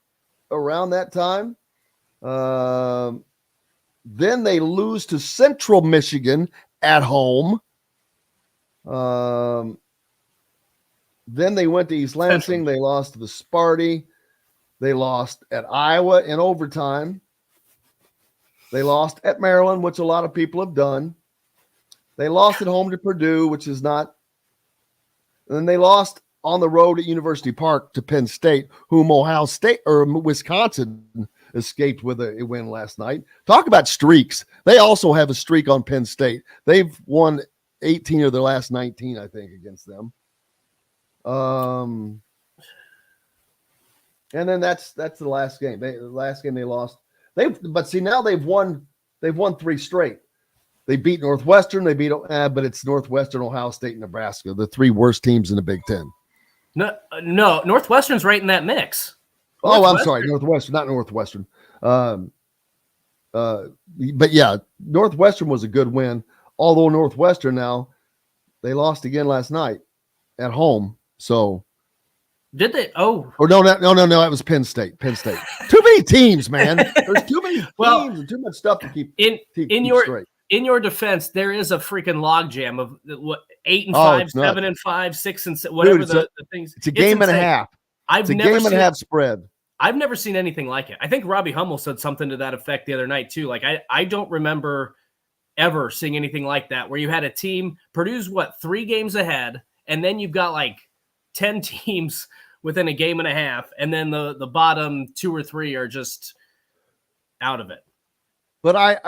around that time. Then they lose to Central Michigan at home. Then they went to East Lansing. They lost to the Sparty. They lost at Iowa in overtime. They lost at Maryland, which a lot of people have done. They lost at home to Purdue, which is not. And then they lost on the road at University Park to Penn State, whom Ohio State or Wisconsin escaped with a win last night. Talk about streaks. They also have a streak on Penn State. They've won 18 of their last 19, I think, against them. And then that's the last game. The last game they lost. Now they've won 3 straight. They beat Northwestern. They beat, but it's Northwestern, Ohio State, and Nebraska, the 3 worst teams in the Big Ten. No, Northwestern's right in that mix. Oh, I'm sorry, Northwestern, not Northwestern. But yeah, Northwestern was a good win. Although Northwestern now, they lost again last night at home. So did they? Oh, or no, that was Penn State. Too many teams, man. There's too many teams and too much stuff to keep straight. In your defense, there is a freaking logjam of what 8-5, 7-5, 6-6, whatever. Dude, the things. It's a game and a half. It's a game and a half spread. I've never seen anything like it. I think Robbie Hummel said something to that effect the other night too. Like I don't remember ever seeing anything like that, where you had a team Purdue's 3 games ahead, and then you've got like 10 teams within a game and a half, and then the bottom 2 or 3 are just out of it. But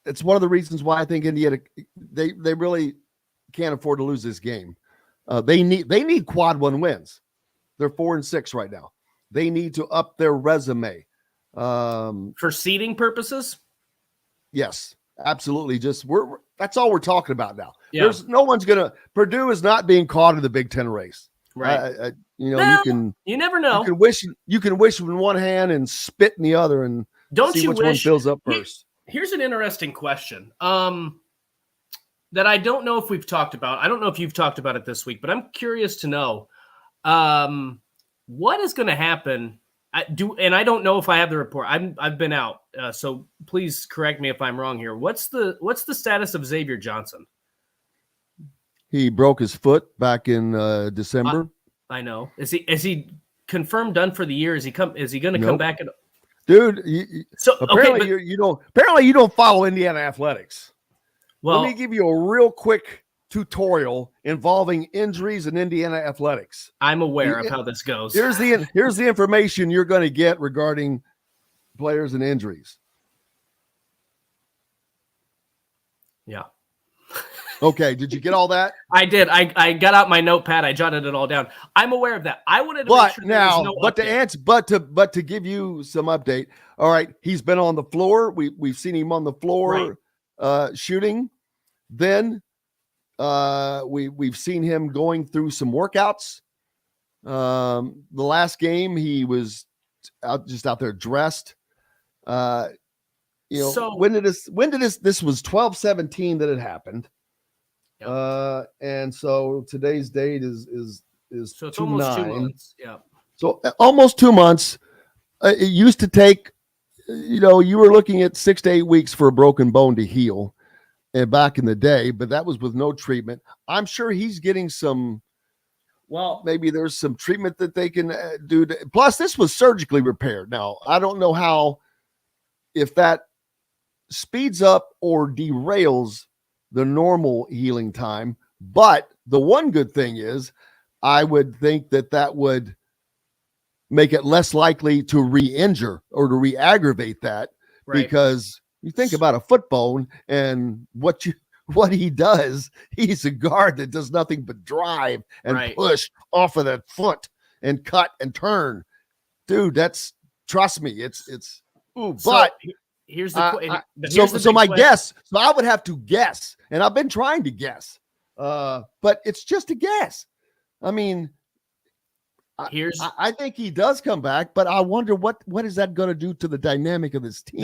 it's one of the reasons why I think Indiana they really can't afford to lose this game. They need quad 1 wins. They're 4-6 right now. They need to up their resume for seeding purposes. Yes, absolutely. That's all we're talking about now. Yeah. There's no one's gonna. Purdue is not being caught in the Big Ten race. Right. You never know. You can wish in one hand and spit in the other, and don't see you which wish, one fills up first. Here's an interesting question that I don't know if we've talked about. I don't know if you've talked about it this week, but I'm curious to know what is going to happen. I don't know if I have the report. I've been out, so please correct me if I'm wrong here. What's the status of Xavier Johnson? He broke his foot back in December. I know. Is he confirmed done for the year? Is he going to come back? Dude, apparently you don't follow Indiana athletics. Well, let me give you a real quick tutorial involving injuries in Indiana athletics. I'm aware of how this goes. Here's the information you're going to get regarding players and injuries. Yeah. Okay, did you get all that? I did. I got out my notepad. I jotted it all down. I'm aware of that. I wanted to make sure to give you some update. All right, he's been on the floor. We've seen him on the floor shooting. Then we've seen him going through some workouts. The last game he was out there dressed. When did this was 12/17 that it happened. Yep. And so today's date is so it's almost 2 months. Yeah. So almost 2 months. It used to take, you were looking at 6 to 8 weeks for a broken bone to heal, and back in the day, but that was with no treatment. I'm sure he's getting some. Well, maybe there's some treatment that they can do. Plus, this was surgically repaired. Now, I don't know if that speeds up or derails the normal healing time. But the one good thing is I would think that would make it less likely to re-injure or to re-aggravate that, because you think about a foot bone and what he does, he's a guard that does nothing but drive and push off of that foot and cut and turn. Dude, trust me, but here's the so my guess. So I would have to guess, and I've been trying to guess, but it's just a guess. I mean, Here's I think he does come back, but I wonder what is that going to do to the dynamic of this team?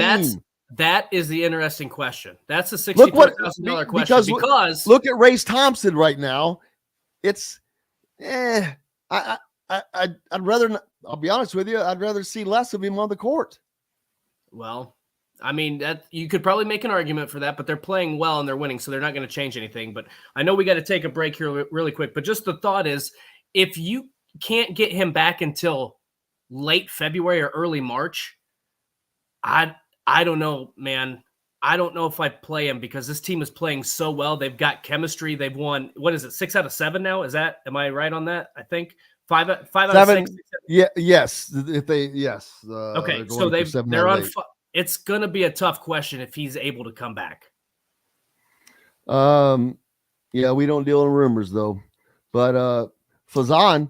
That is the interesting question. That's a $64,000 $64,000 question because look at Race Thompson right now. It's I'd rather not, I'll be honest with you, I'd rather see less of him on the court. Well, I mean, that you could probably make an argument for that, but they're playing well and they're winning, so they're not going to change anything. But I know we got to take a break here really quick. But just the thought is, if you can't get him back until late February or early March, I don't know, man. I don't know if I'd play him because this team is playing so well. They've got chemistry. They've won, 6 out of 7 now? Am I right on that? I think 5 out of 6. Yeah, yes. Yes. Okay, so they're on. It's going to be a tough question if he's able to come back. Yeah, we don't deal in rumors though. But Fazan,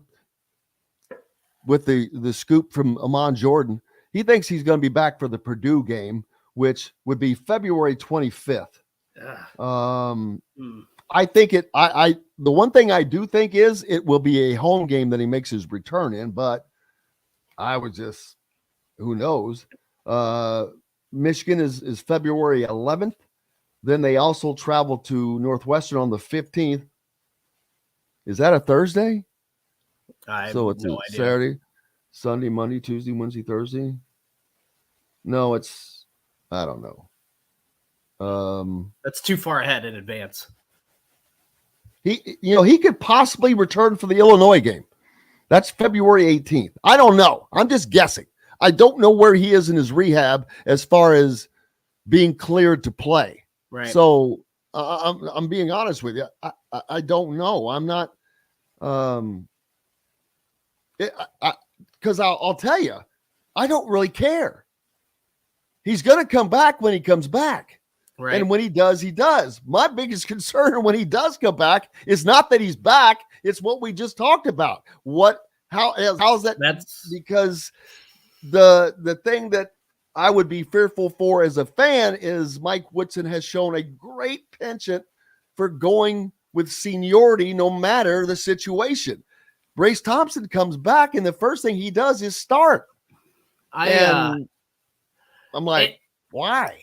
with the scoop from Amon Jordan, he thinks he's going to be back for the Purdue game, which would be February 25th. I think the one thing I do think is it will be a home game that he makes his return in, but who knows? Michigan is February 11th. Then they also travel to Northwestern on the 15th. Is that a Thursday? So it's a Saturday, Sunday, Monday, Tuesday, Wednesday, Thursday. No, I don't know. That's too far ahead in advance. He could possibly return for the Illinois game. That's February 18th. I don't know. I'm just guessing. I don't know where he is in his rehab as far as being cleared to play. Right. So I'm being honest with you. I don't know. I'm not. Because I'll tell you, I don't really care. He's going to come back when he comes back. Right. And when he does, he does. My biggest concern when he does come back is not that he's back. It's what we just talked about. How's that? That's because the thing that I would be fearful for as a fan is Mike Woodson has shown a great penchant for going with seniority no matter the situation. Brace Thompson comes back, and the first thing he does is start. I'm like, why?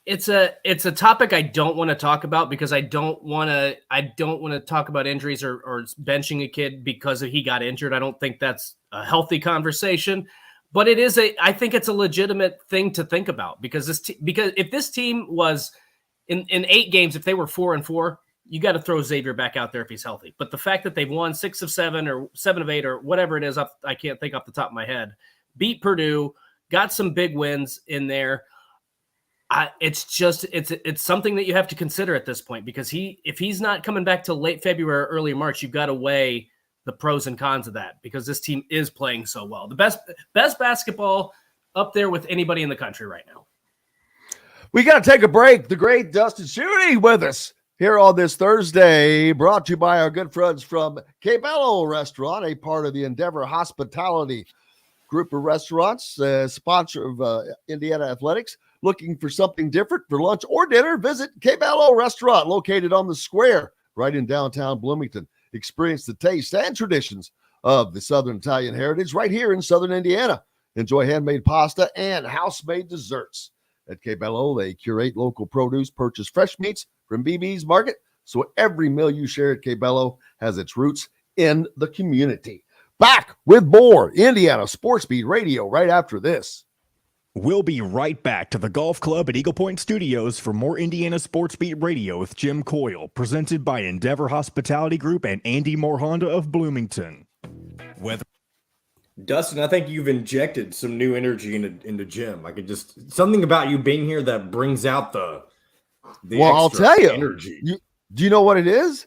It's a topic I don't want to talk about because I don't want to talk about injuries or benching a kid because he got injured. I don't think that's a healthy conversation, but I think it's a legitimate thing to think about because because if this team was in 8 games, if they were 4-4, you got to throw Xavier back out there if he's healthy. But the fact that they've won 6 of 7 or 7 of 8 or whatever it is, I can't think off the top of my head, beat Purdue, got some big wins in there. It's something that you have to consider at this point because if he's not coming back till late February or early March, you've got to weigh the pros and cons of that because this team is playing so well. The best basketball up there with anybody in the country right now. We got to take a break. The great Dustin Schutte with us here on this Thursday, brought to you by our good friends from Cabello Restaurant, a part of the Endeavor Hospitality group of restaurants, sponsor of Indiana Athletics. Looking for something different for lunch or dinner? Visit Cabello Restaurant, located on the square right in downtown Bloomington. Experience the taste and traditions of the Southern Italian heritage right here in Southern Indiana. Enjoy handmade pasta and house-made desserts. At Cabello, they curate local produce, purchase fresh meats from BB's Market, so every meal you share at Cabello has its roots in the community. Back with more Indiana Sports Beat Radio right after this. We'll be right back to the Golf Club at Eagle Point Studios for more Indiana Sports Beat Radio with Jim Coyle, presented by Endeavor Hospitality Group and Andy Moore Honda of Bloomington. Dustin, I think you've injected some new energy into Jim. I could just something about you being here that brings out the well, I'll tell you, energy. Do you know what it is?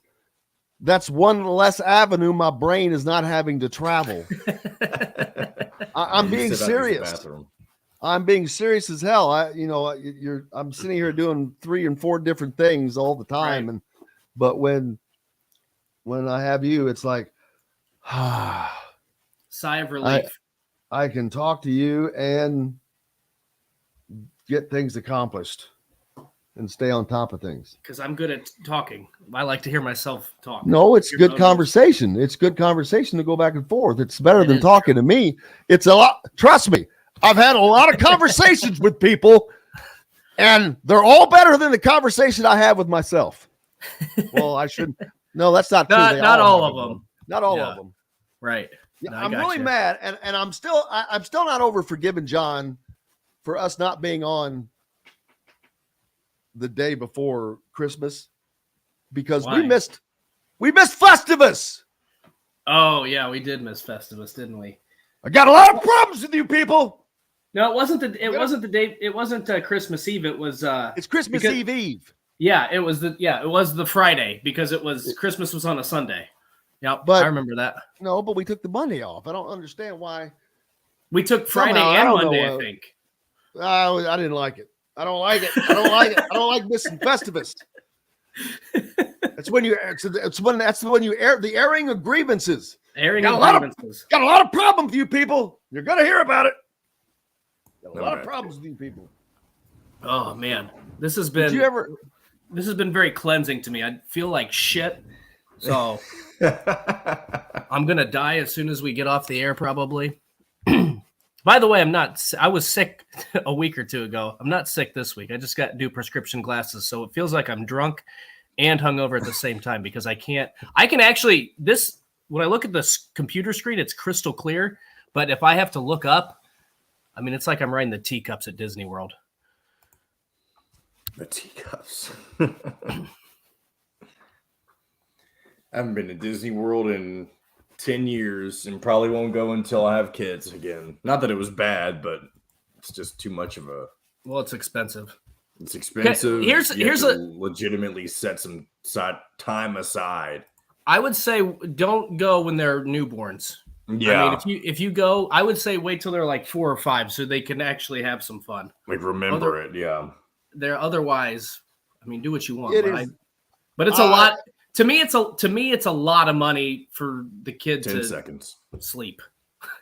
That's one less avenue my brain is not having to travel. I'm being serious. I'm being serious as hell. I'm sitting here doing 3 and 4 different things all the time. Right. But when I have you, it's like, sigh of relief. I can talk to you and get things accomplished. and stay on top of things. Because I'm good at talking. I like to hear myself talk. No, it's good conversation. It's good conversation to go back and forth. It's better than talking to me. It's a lot. Trust me, I've had a lot of conversations with people, and they're all better than the conversation I have with myself. Well, I shouldn't. No, that's not true. Not all of them. Not all of them. Right. Yeah, No, I'm really mad, and I'm still not over forgiving John for us not being on the day before Christmas because we missed Festivus. Oh yeah, we did miss Festivus, didn't we? I got a lot of problems with you people. No, it wasn't the day. It wasn't Christmas Eve. It was. It's Christmas Eve. Yeah, it was the Friday because Christmas was on a Sunday. Yeah, I remember that. No, but we took the Monday off. I don't understand why. We took Friday and Monday, I think. I didn't like it. I don't like it. I don't like missing Festivus. That's when you air the airing of grievances. Got a lot of problems with you people. You're gonna hear about it. Got a lot of problems with you people. Oh man, this has been very cleansing to me. I feel like shit. So I'm gonna die as soon as we get off the air, probably. By the way, I was sick a week or two ago. I'm not sick this week. I just got new prescription glasses. So it feels like I'm drunk and hungover at the same time because I can actually, when I look at this computer screen, it's crystal clear. But if I have to look up, I mean, it's like I'm riding the teacups at Disney World. The teacups. I haven't been to Disney World in 10 years and probably won't go until I have kids again. Not that it was bad, but it's just too much of a. Well, it's expensive. It's expensive. Okay, here's a legitimately set some time aside. I would say don't go when they're newborns. Yeah. I mean, if you go, I would say wait till they're like 4 or 5 so they can actually have some fun. Like remember it, yeah. They're otherwise, I mean, do what you want. But it's a lot. To me, it's a lot of money for the kid 10 to seconds sleep.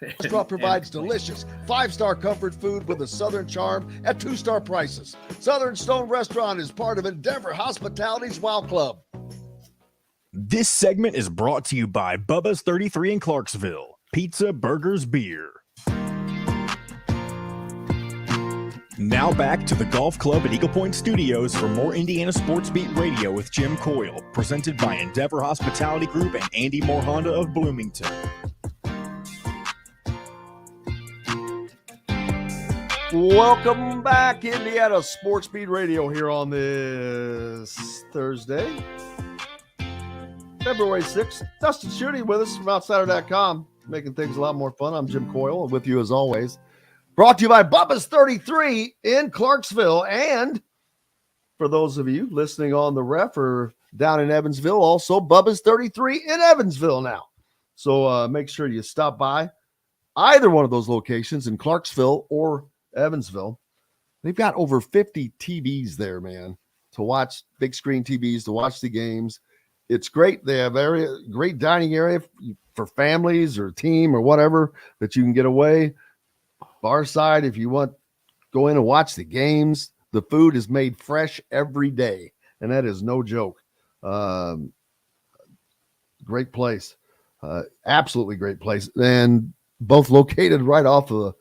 Restaurant provides delicious 5-star comfort food with a Southern charm at 2-star prices. Southern Stone Restaurant is part of Endeavor Hospitality's Wow Club. This segment is brought to you by Bubba's 33 in Clarksville. Pizza, burgers, beer. Now back to the Golf Club at Eagle Point Studios for more Indiana Sports Beat Radio with Jim Coyle, presented by Endeavor Hospitality Group and Andy Moore Honda of Bloomington. Welcome back, Indiana Sports Beat Radio here on this Thursday, February 6th. Dustin Schutte with us from Outsider.com, making things a lot more fun. I'm Jim Coyle, and with you as always. Brought to you by Bubba's 33 in Clarksville. And for those of you listening on the ref or down in Evansville, also Bubba's 33 in Evansville now. So make sure you stop by either one of those locations in Clarksville or Evansville. They've got over 50 TVs there, man, to watch, big screen TVs, to watch the games. It's great. They have great dining area for families or team or whatever that you can get away. Bar side, if you want, go in and watch the games. The food is made fresh every day, and that is no joke. Great place, absolutely great place, and both located right off of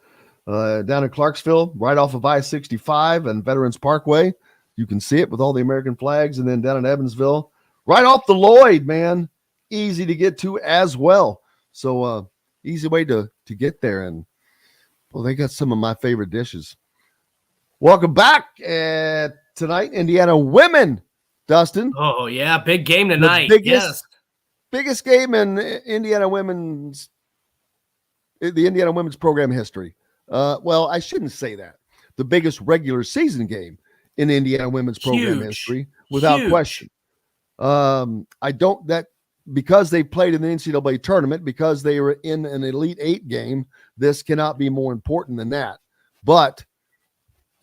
down in Clarksville, right off of I-65 and Veterans Parkway. You can see it with all the American flags, and then down in Evansville, right off the Lloyd, man, easy to get to as well. So easy way to get there. And well, they got some of my favorite dishes. Welcome back tonight, Indiana women, Dustin. Oh, yeah, big game tonight. Biggest game in the Indiana women's program history. Well, I shouldn't say that. The biggest regular season game in Indiana women's program history, without question. Because they played in the NCAA tournament, because they were in an Elite Eight game, this cannot be more important than that. But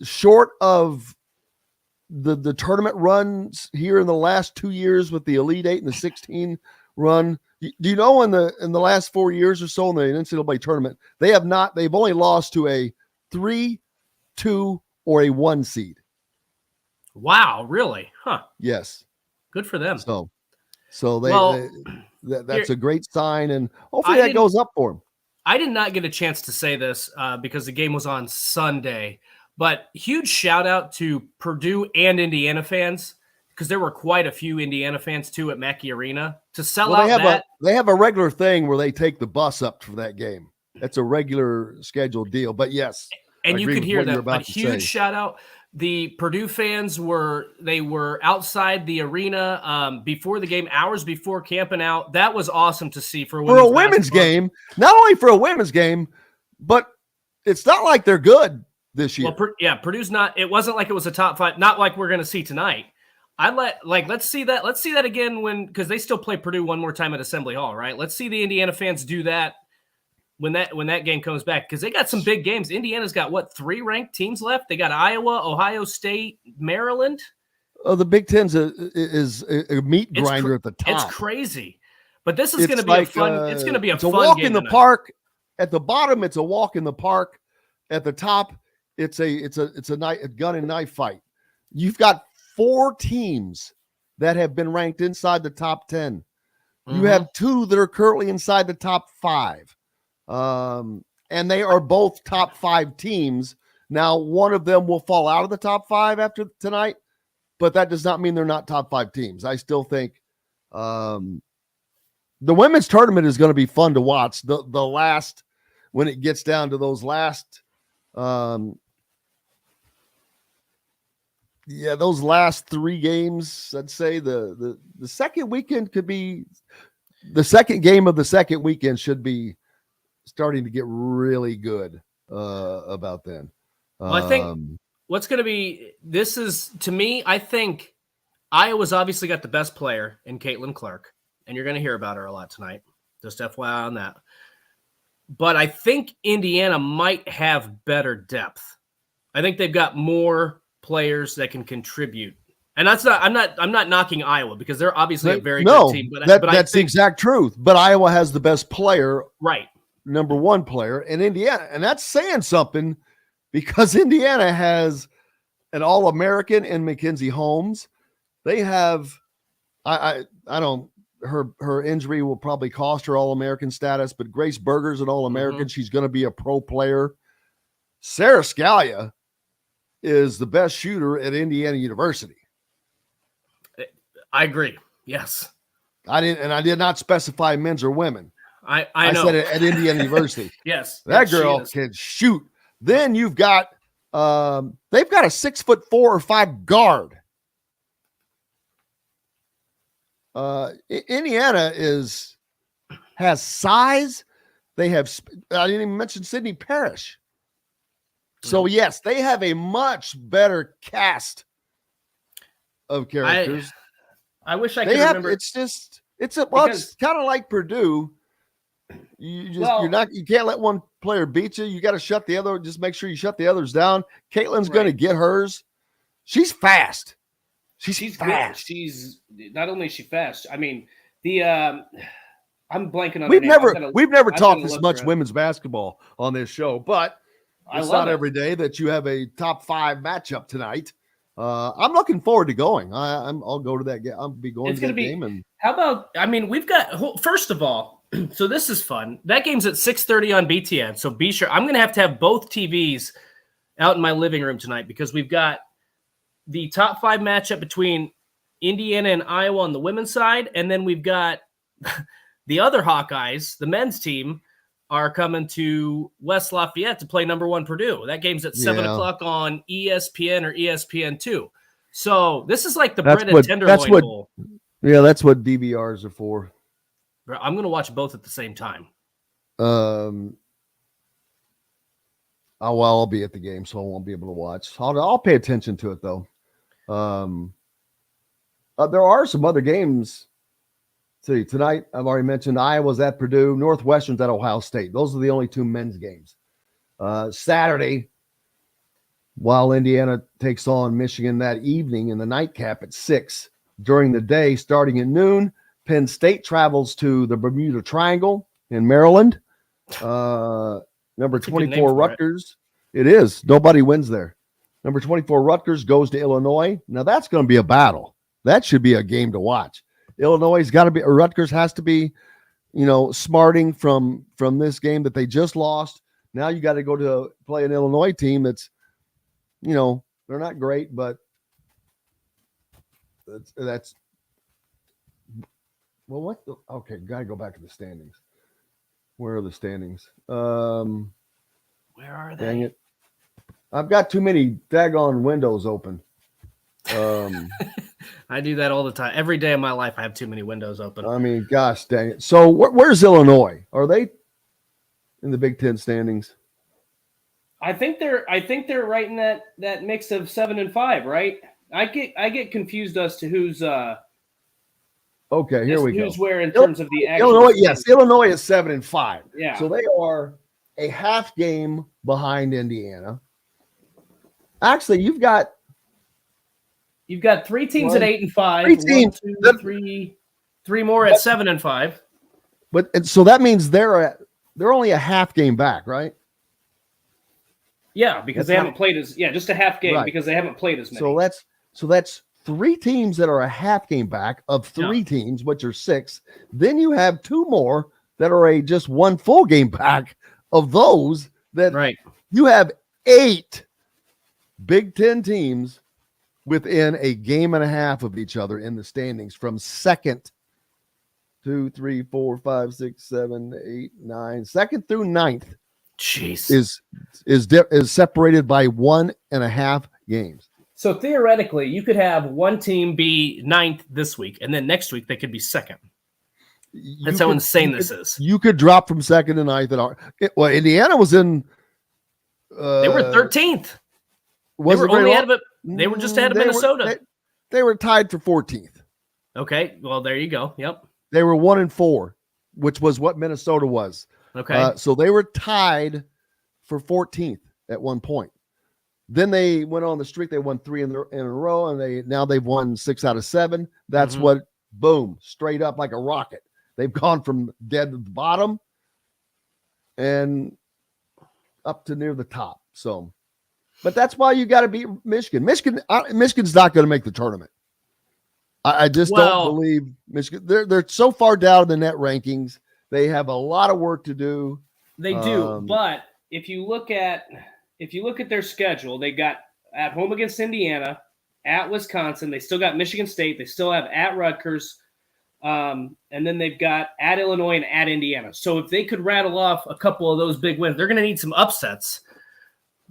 short of the tournament runs here in the last 2 years with the Elite Eight and the 16 run, do you know in the last 4 years or so in the NCAA tournament, they've only lost to a 3, 2, or a 1 seed. Wow, really? Huh. Yes. Good for them. So that's a great sign, and hopefully that goes up for them. I did not get a chance to say this because the game was on Sunday, but huge shout out to Purdue and Indiana fans, because there were quite a few Indiana fans too at Mackey Arena to sell out. They have a regular thing where they take the bus up for that game. That's a regular scheduled deal. But yes, and you could hear them. A huge shout out. The Purdue fans were outside the arena before the game, hours before, camping out. That was awesome to see for a women's game. Not only for a women's game, but it's not like they're good this year. Well, Purdue's not. It wasn't like it was a top 5. Not like we're going to see tonight. Let's see that. Let's see that again because they still play Purdue one more time at Assembly Hall, right? Let's see the Indiana fans do that when that game comes back, because they got some big games. Indiana's got 3 ranked teams left. They got Iowa, Ohio State, Maryland. Oh, the Big Ten's is a meat grinder at the top. It's crazy, but this is going to be a fun. It's going to be a fun walk game in the tonight. park. At the bottom, it's a walk in the park. At the top, it's a gun and knife fight. You've got 4 teams that have been ranked inside the top 10. You have 2 that are currently inside the top 5. And they are both top 5 teams. Now, one of them will fall out of the top 5 after tonight, but that does not mean they're not top 5 teams. I still think the women's tournament is going to be fun to watch. The last, when it gets down to those last, those last 3 games, I'd say the second weekend could be the second game of the second weekend should be starting to get really good about then. Well, I think what's going to be, this is, to me, I think Iowa's obviously got the best player in Caitlin Clark, and you're going to hear about her a lot tonight. Just FYI on that. But I think Indiana might have better depth. I think they've got more players that can contribute. And that's not, I'm not knocking Iowa because they're obviously a very good team. But that's the exact truth. But Iowa has the best player. Right. Number 1 player in Indiana. And that's saying something because Indiana has an All-American in Mackenzie Holmes. They have, I don't, her injury will probably cost her All-American status, but Grace Berger's an All-American. She's going to be a pro player. Sarah Scalia is the best shooter at Indiana University. I agree. Yes. I did not specify men's or women. I know. I said it at Indiana University. Yes. That girl can shoot. Then you've got they've got a 6'4" or 5 guard. Indiana has size. They have, I didn't even mention Sydney Parrish. So yes, they have a much better cast of characters. I wish I could remember. It's kind of like Purdue. You can't let one player beat you. You got to shut the other. Just make sure you shut the others down. Caitlin's going to get hers. She's fast. She's fast. She's not only is she fast. I mean, I'm blanking on. We've never talked this much women's basketball on this show, but it's not every day that you have a top 5 matchup tonight. I'm looking forward to going. I'll go to that game. I'll be going to that game. And how about? I mean, we've got, first of all, so this is fun. That game's at 6:30 on BTN. So be sure. I'm going to have both TVs out in my living room tonight because we've got the top 5 matchup between Indiana and Iowa on the women's side, and then we've got the other Hawkeyes, the men's team, are coming to West Lafayette to play number 1 Purdue. That game's at 7 o'clock on ESPN or ESPN2. So this is like the bread and tenderloin bowl. Yeah, that's what DVRs are for. I'm going to watch both at the same time. I'll be at the game, so I won't be able to watch. I'll pay attention to it, though. There are some other games. See, tonight, I've already mentioned Iowa's at Purdue, Northwestern's at Ohio State. Those are the only 2 men's games. Saturday, while Indiana takes on Michigan that evening in the nightcap at 6. During the day, starting at noon, Penn State travels to the Bermuda Triangle in Maryland. Number 24, Rutgers. It is. Nobody wins there. Number 24, Rutgers goes to Illinois. Now that's going to be a battle. That should be a game to watch. Illinois got to be, or Rutgers has to be, smarting from this game that they just lost. Now you got to go to play an Illinois team that's, they're not great, but that's well, what the, okay, got to go back to the standings. Where are the standings? Where are they? Dang it. I've got too many daggone windows open. I do that all the time. Every day of my life, I have too many windows open. I mean, gosh dang it. So where's Illinois? Are they in the Big Ten standings? I think they're right in that mix of 7 and 5, right? I get confused as to who's okay, here we go. Who's where in terms of the actual Illinois, yes, Illinois is 7 and 5. Yeah. So they are a half game behind Indiana. Actually, you've got 3 teams at 8 and 5. 3 teams. 1, 2, 3 more at 7 and 5. But so that means they're only a half game back, right? Yeah, because they haven't played just a half game, right, because they haven't played as many. So that's 3 teams that are a half game back of 3 teams, which are 6. Then you have 2 more that are just 1 full game back of those that right. You have 8 Big Ten teams within a game and a half of each other in the standings from second, 2, 3, 4, 5, 6, 7, 8, 9, second through 9th. Jeez. Is separated by 1.5 games. So theoretically, you could have one team be 9th this week, and then next week they could be 2nd. That's how insane this is. You could drop from 2nd to 9th. Well, Indiana was in. They were 13th. They were only ahead of it. They were just ahead of Minnesota. They were tied for 14th. Okay, well there you go. Yep. They were 1 and 4, which was what Minnesota was. Okay. So they were tied for 14th at one point. Then they went on the streak. They won 3 in a row, and they've won 6 out of 7. That's what, boom, straight up like a rocket. They've gone from dead to the bottom and up to near the top. So, but that's why you got to beat Michigan. Michigan's not going to make the tournament. I just don't believe Michigan. They're so far down in the net rankings. They have a lot of work to do. They do, but if you look at their schedule, they got at home against Indiana, at Wisconsin. They still got Michigan State. They still have at Rutgers, and then they've got at Illinois and at Indiana. So if they could rattle off a couple of those big wins, they're going to need some upsets.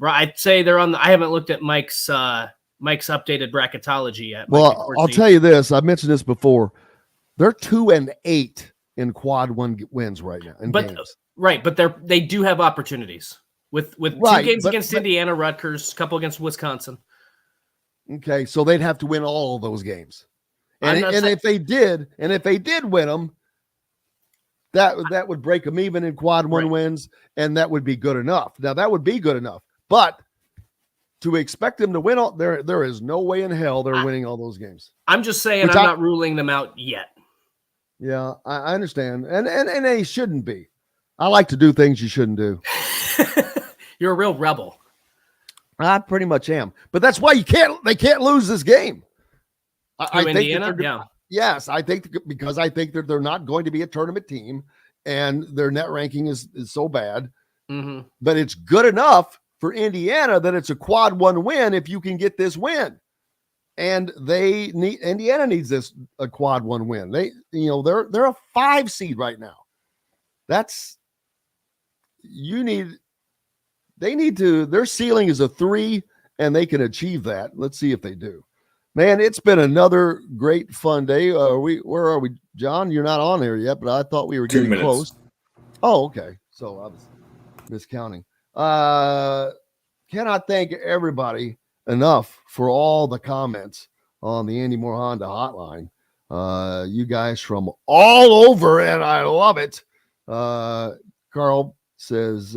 I'd say they're on. I haven't looked at Mike's updated bracketology yet. Well, I'll tell you this. I've mentioned this before. They're 2 and 8 in quad 1 wins right now. Games. Right, but they do have opportunities with 2 games against Indiana, Rutgers, a couple against Wisconsin. Okay, so they'd have to win all of those games, and if they did win them, that would break them even in quad 1 wins, and that would be good enough. Now that would be good enough, but to expect them to win all, there is no way in hell they're winning all those games. I'm just saying, I'm not ruling them out yet. Yeah, I understand. And they shouldn't be. I like to do things you shouldn't do. You're a real rebel. I pretty much am. But that's why they can't lose this game. I think Indiana? Yes, I think because I think that they're not going to be a tournament team and their net ranking is so bad. Mm-hmm. But it's good enough for Indiana that it's a quad 1 win if you can get this win. And Indiana needs a quad 1 win. They're a 5 seed right now. Their ceiling is a 3, and they can achieve that. Let's see if they do. Man, it's been another great fun day. Where are we, John? You're not on there yet, but I thought we were getting close. Oh, okay. So I was miscounting. Cannot thank everybody enough for all the comments on the Andy Moore Honda hotline. You guys from all over, and I love it. Carl says,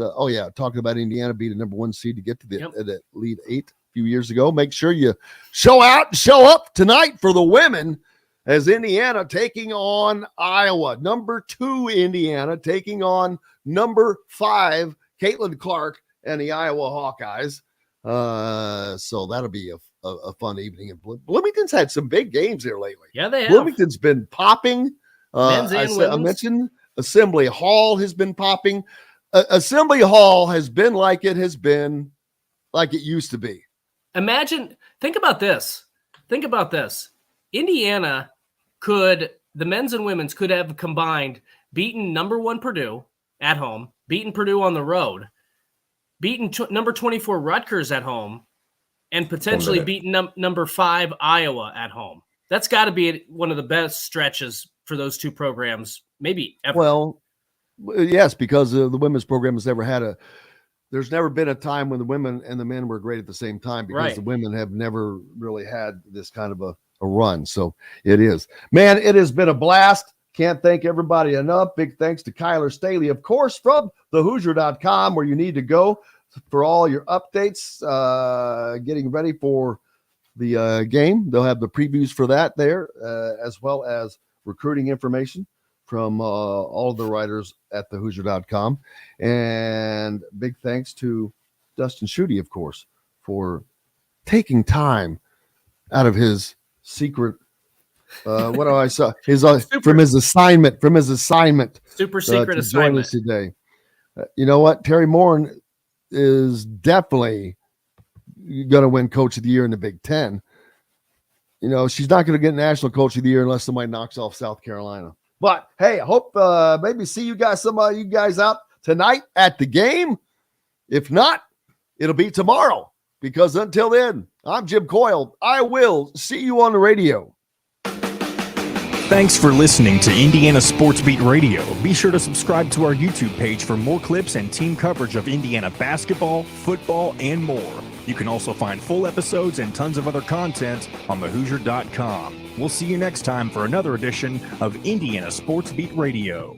talking about Indiana being a number 1 seed to get to the Elite 8 a few years ago. Make sure you show up tonight for the women as Indiana taking on Iowa. Number 2 Indiana taking on number 5 Caitlin Clark and the Iowa Hawkeyes. So that'll be a fun evening. And Bloomington's had some big games here lately. Yeah, they have. Bloomington's been popping. Men's and women's. I mentioned Assembly Hall has been popping. Assembly Hall has been like it used to be. Think about this. Indiana the men's and women's could have combined beaten number 1 Purdue at home, beaten Purdue on the road, beaten number 24 Rutgers at home, and potentially beaten number 5 Iowa at home. That's got to be one of the best stretches for those two programs, maybe ever. Well, yes, because the women's program has there's never been a time when the women and the men were great at the same time, because the women have never really had this kind of a run. So it is. Man, it has been a blast. Can't thank everybody enough. Big thanks to Kyler Staley, of course, from thehoosier.com, where you need to go for all your updates, getting ready for the game. They'll have the previews for that there, as well as recruiting information from all of the writers at thehoosier.com. And big thanks to Dustin Schutte, of course, for taking time out of his secret what do I say? From his assignment. Super secret to assignment. Join us today. You know what? Terry Morin is definitely going to win Coach of the Year in the Big Ten. You know, she's not going to get National Coach of the Year unless somebody knocks off South Carolina. But hey, I hope maybe see some of you guys out tonight at the game. If not, it'll be tomorrow. Because until then, I'm Jim Coyle. I will see you on the radio. Thanks for listening to Indiana Sports Beat Radio. Be sure to subscribe to our YouTube page for more clips and team coverage of Indiana basketball, football, and more. You can also find full episodes and tons of other content on thehoosier.com. We'll see you next time for another edition of Indiana Sports Beat Radio.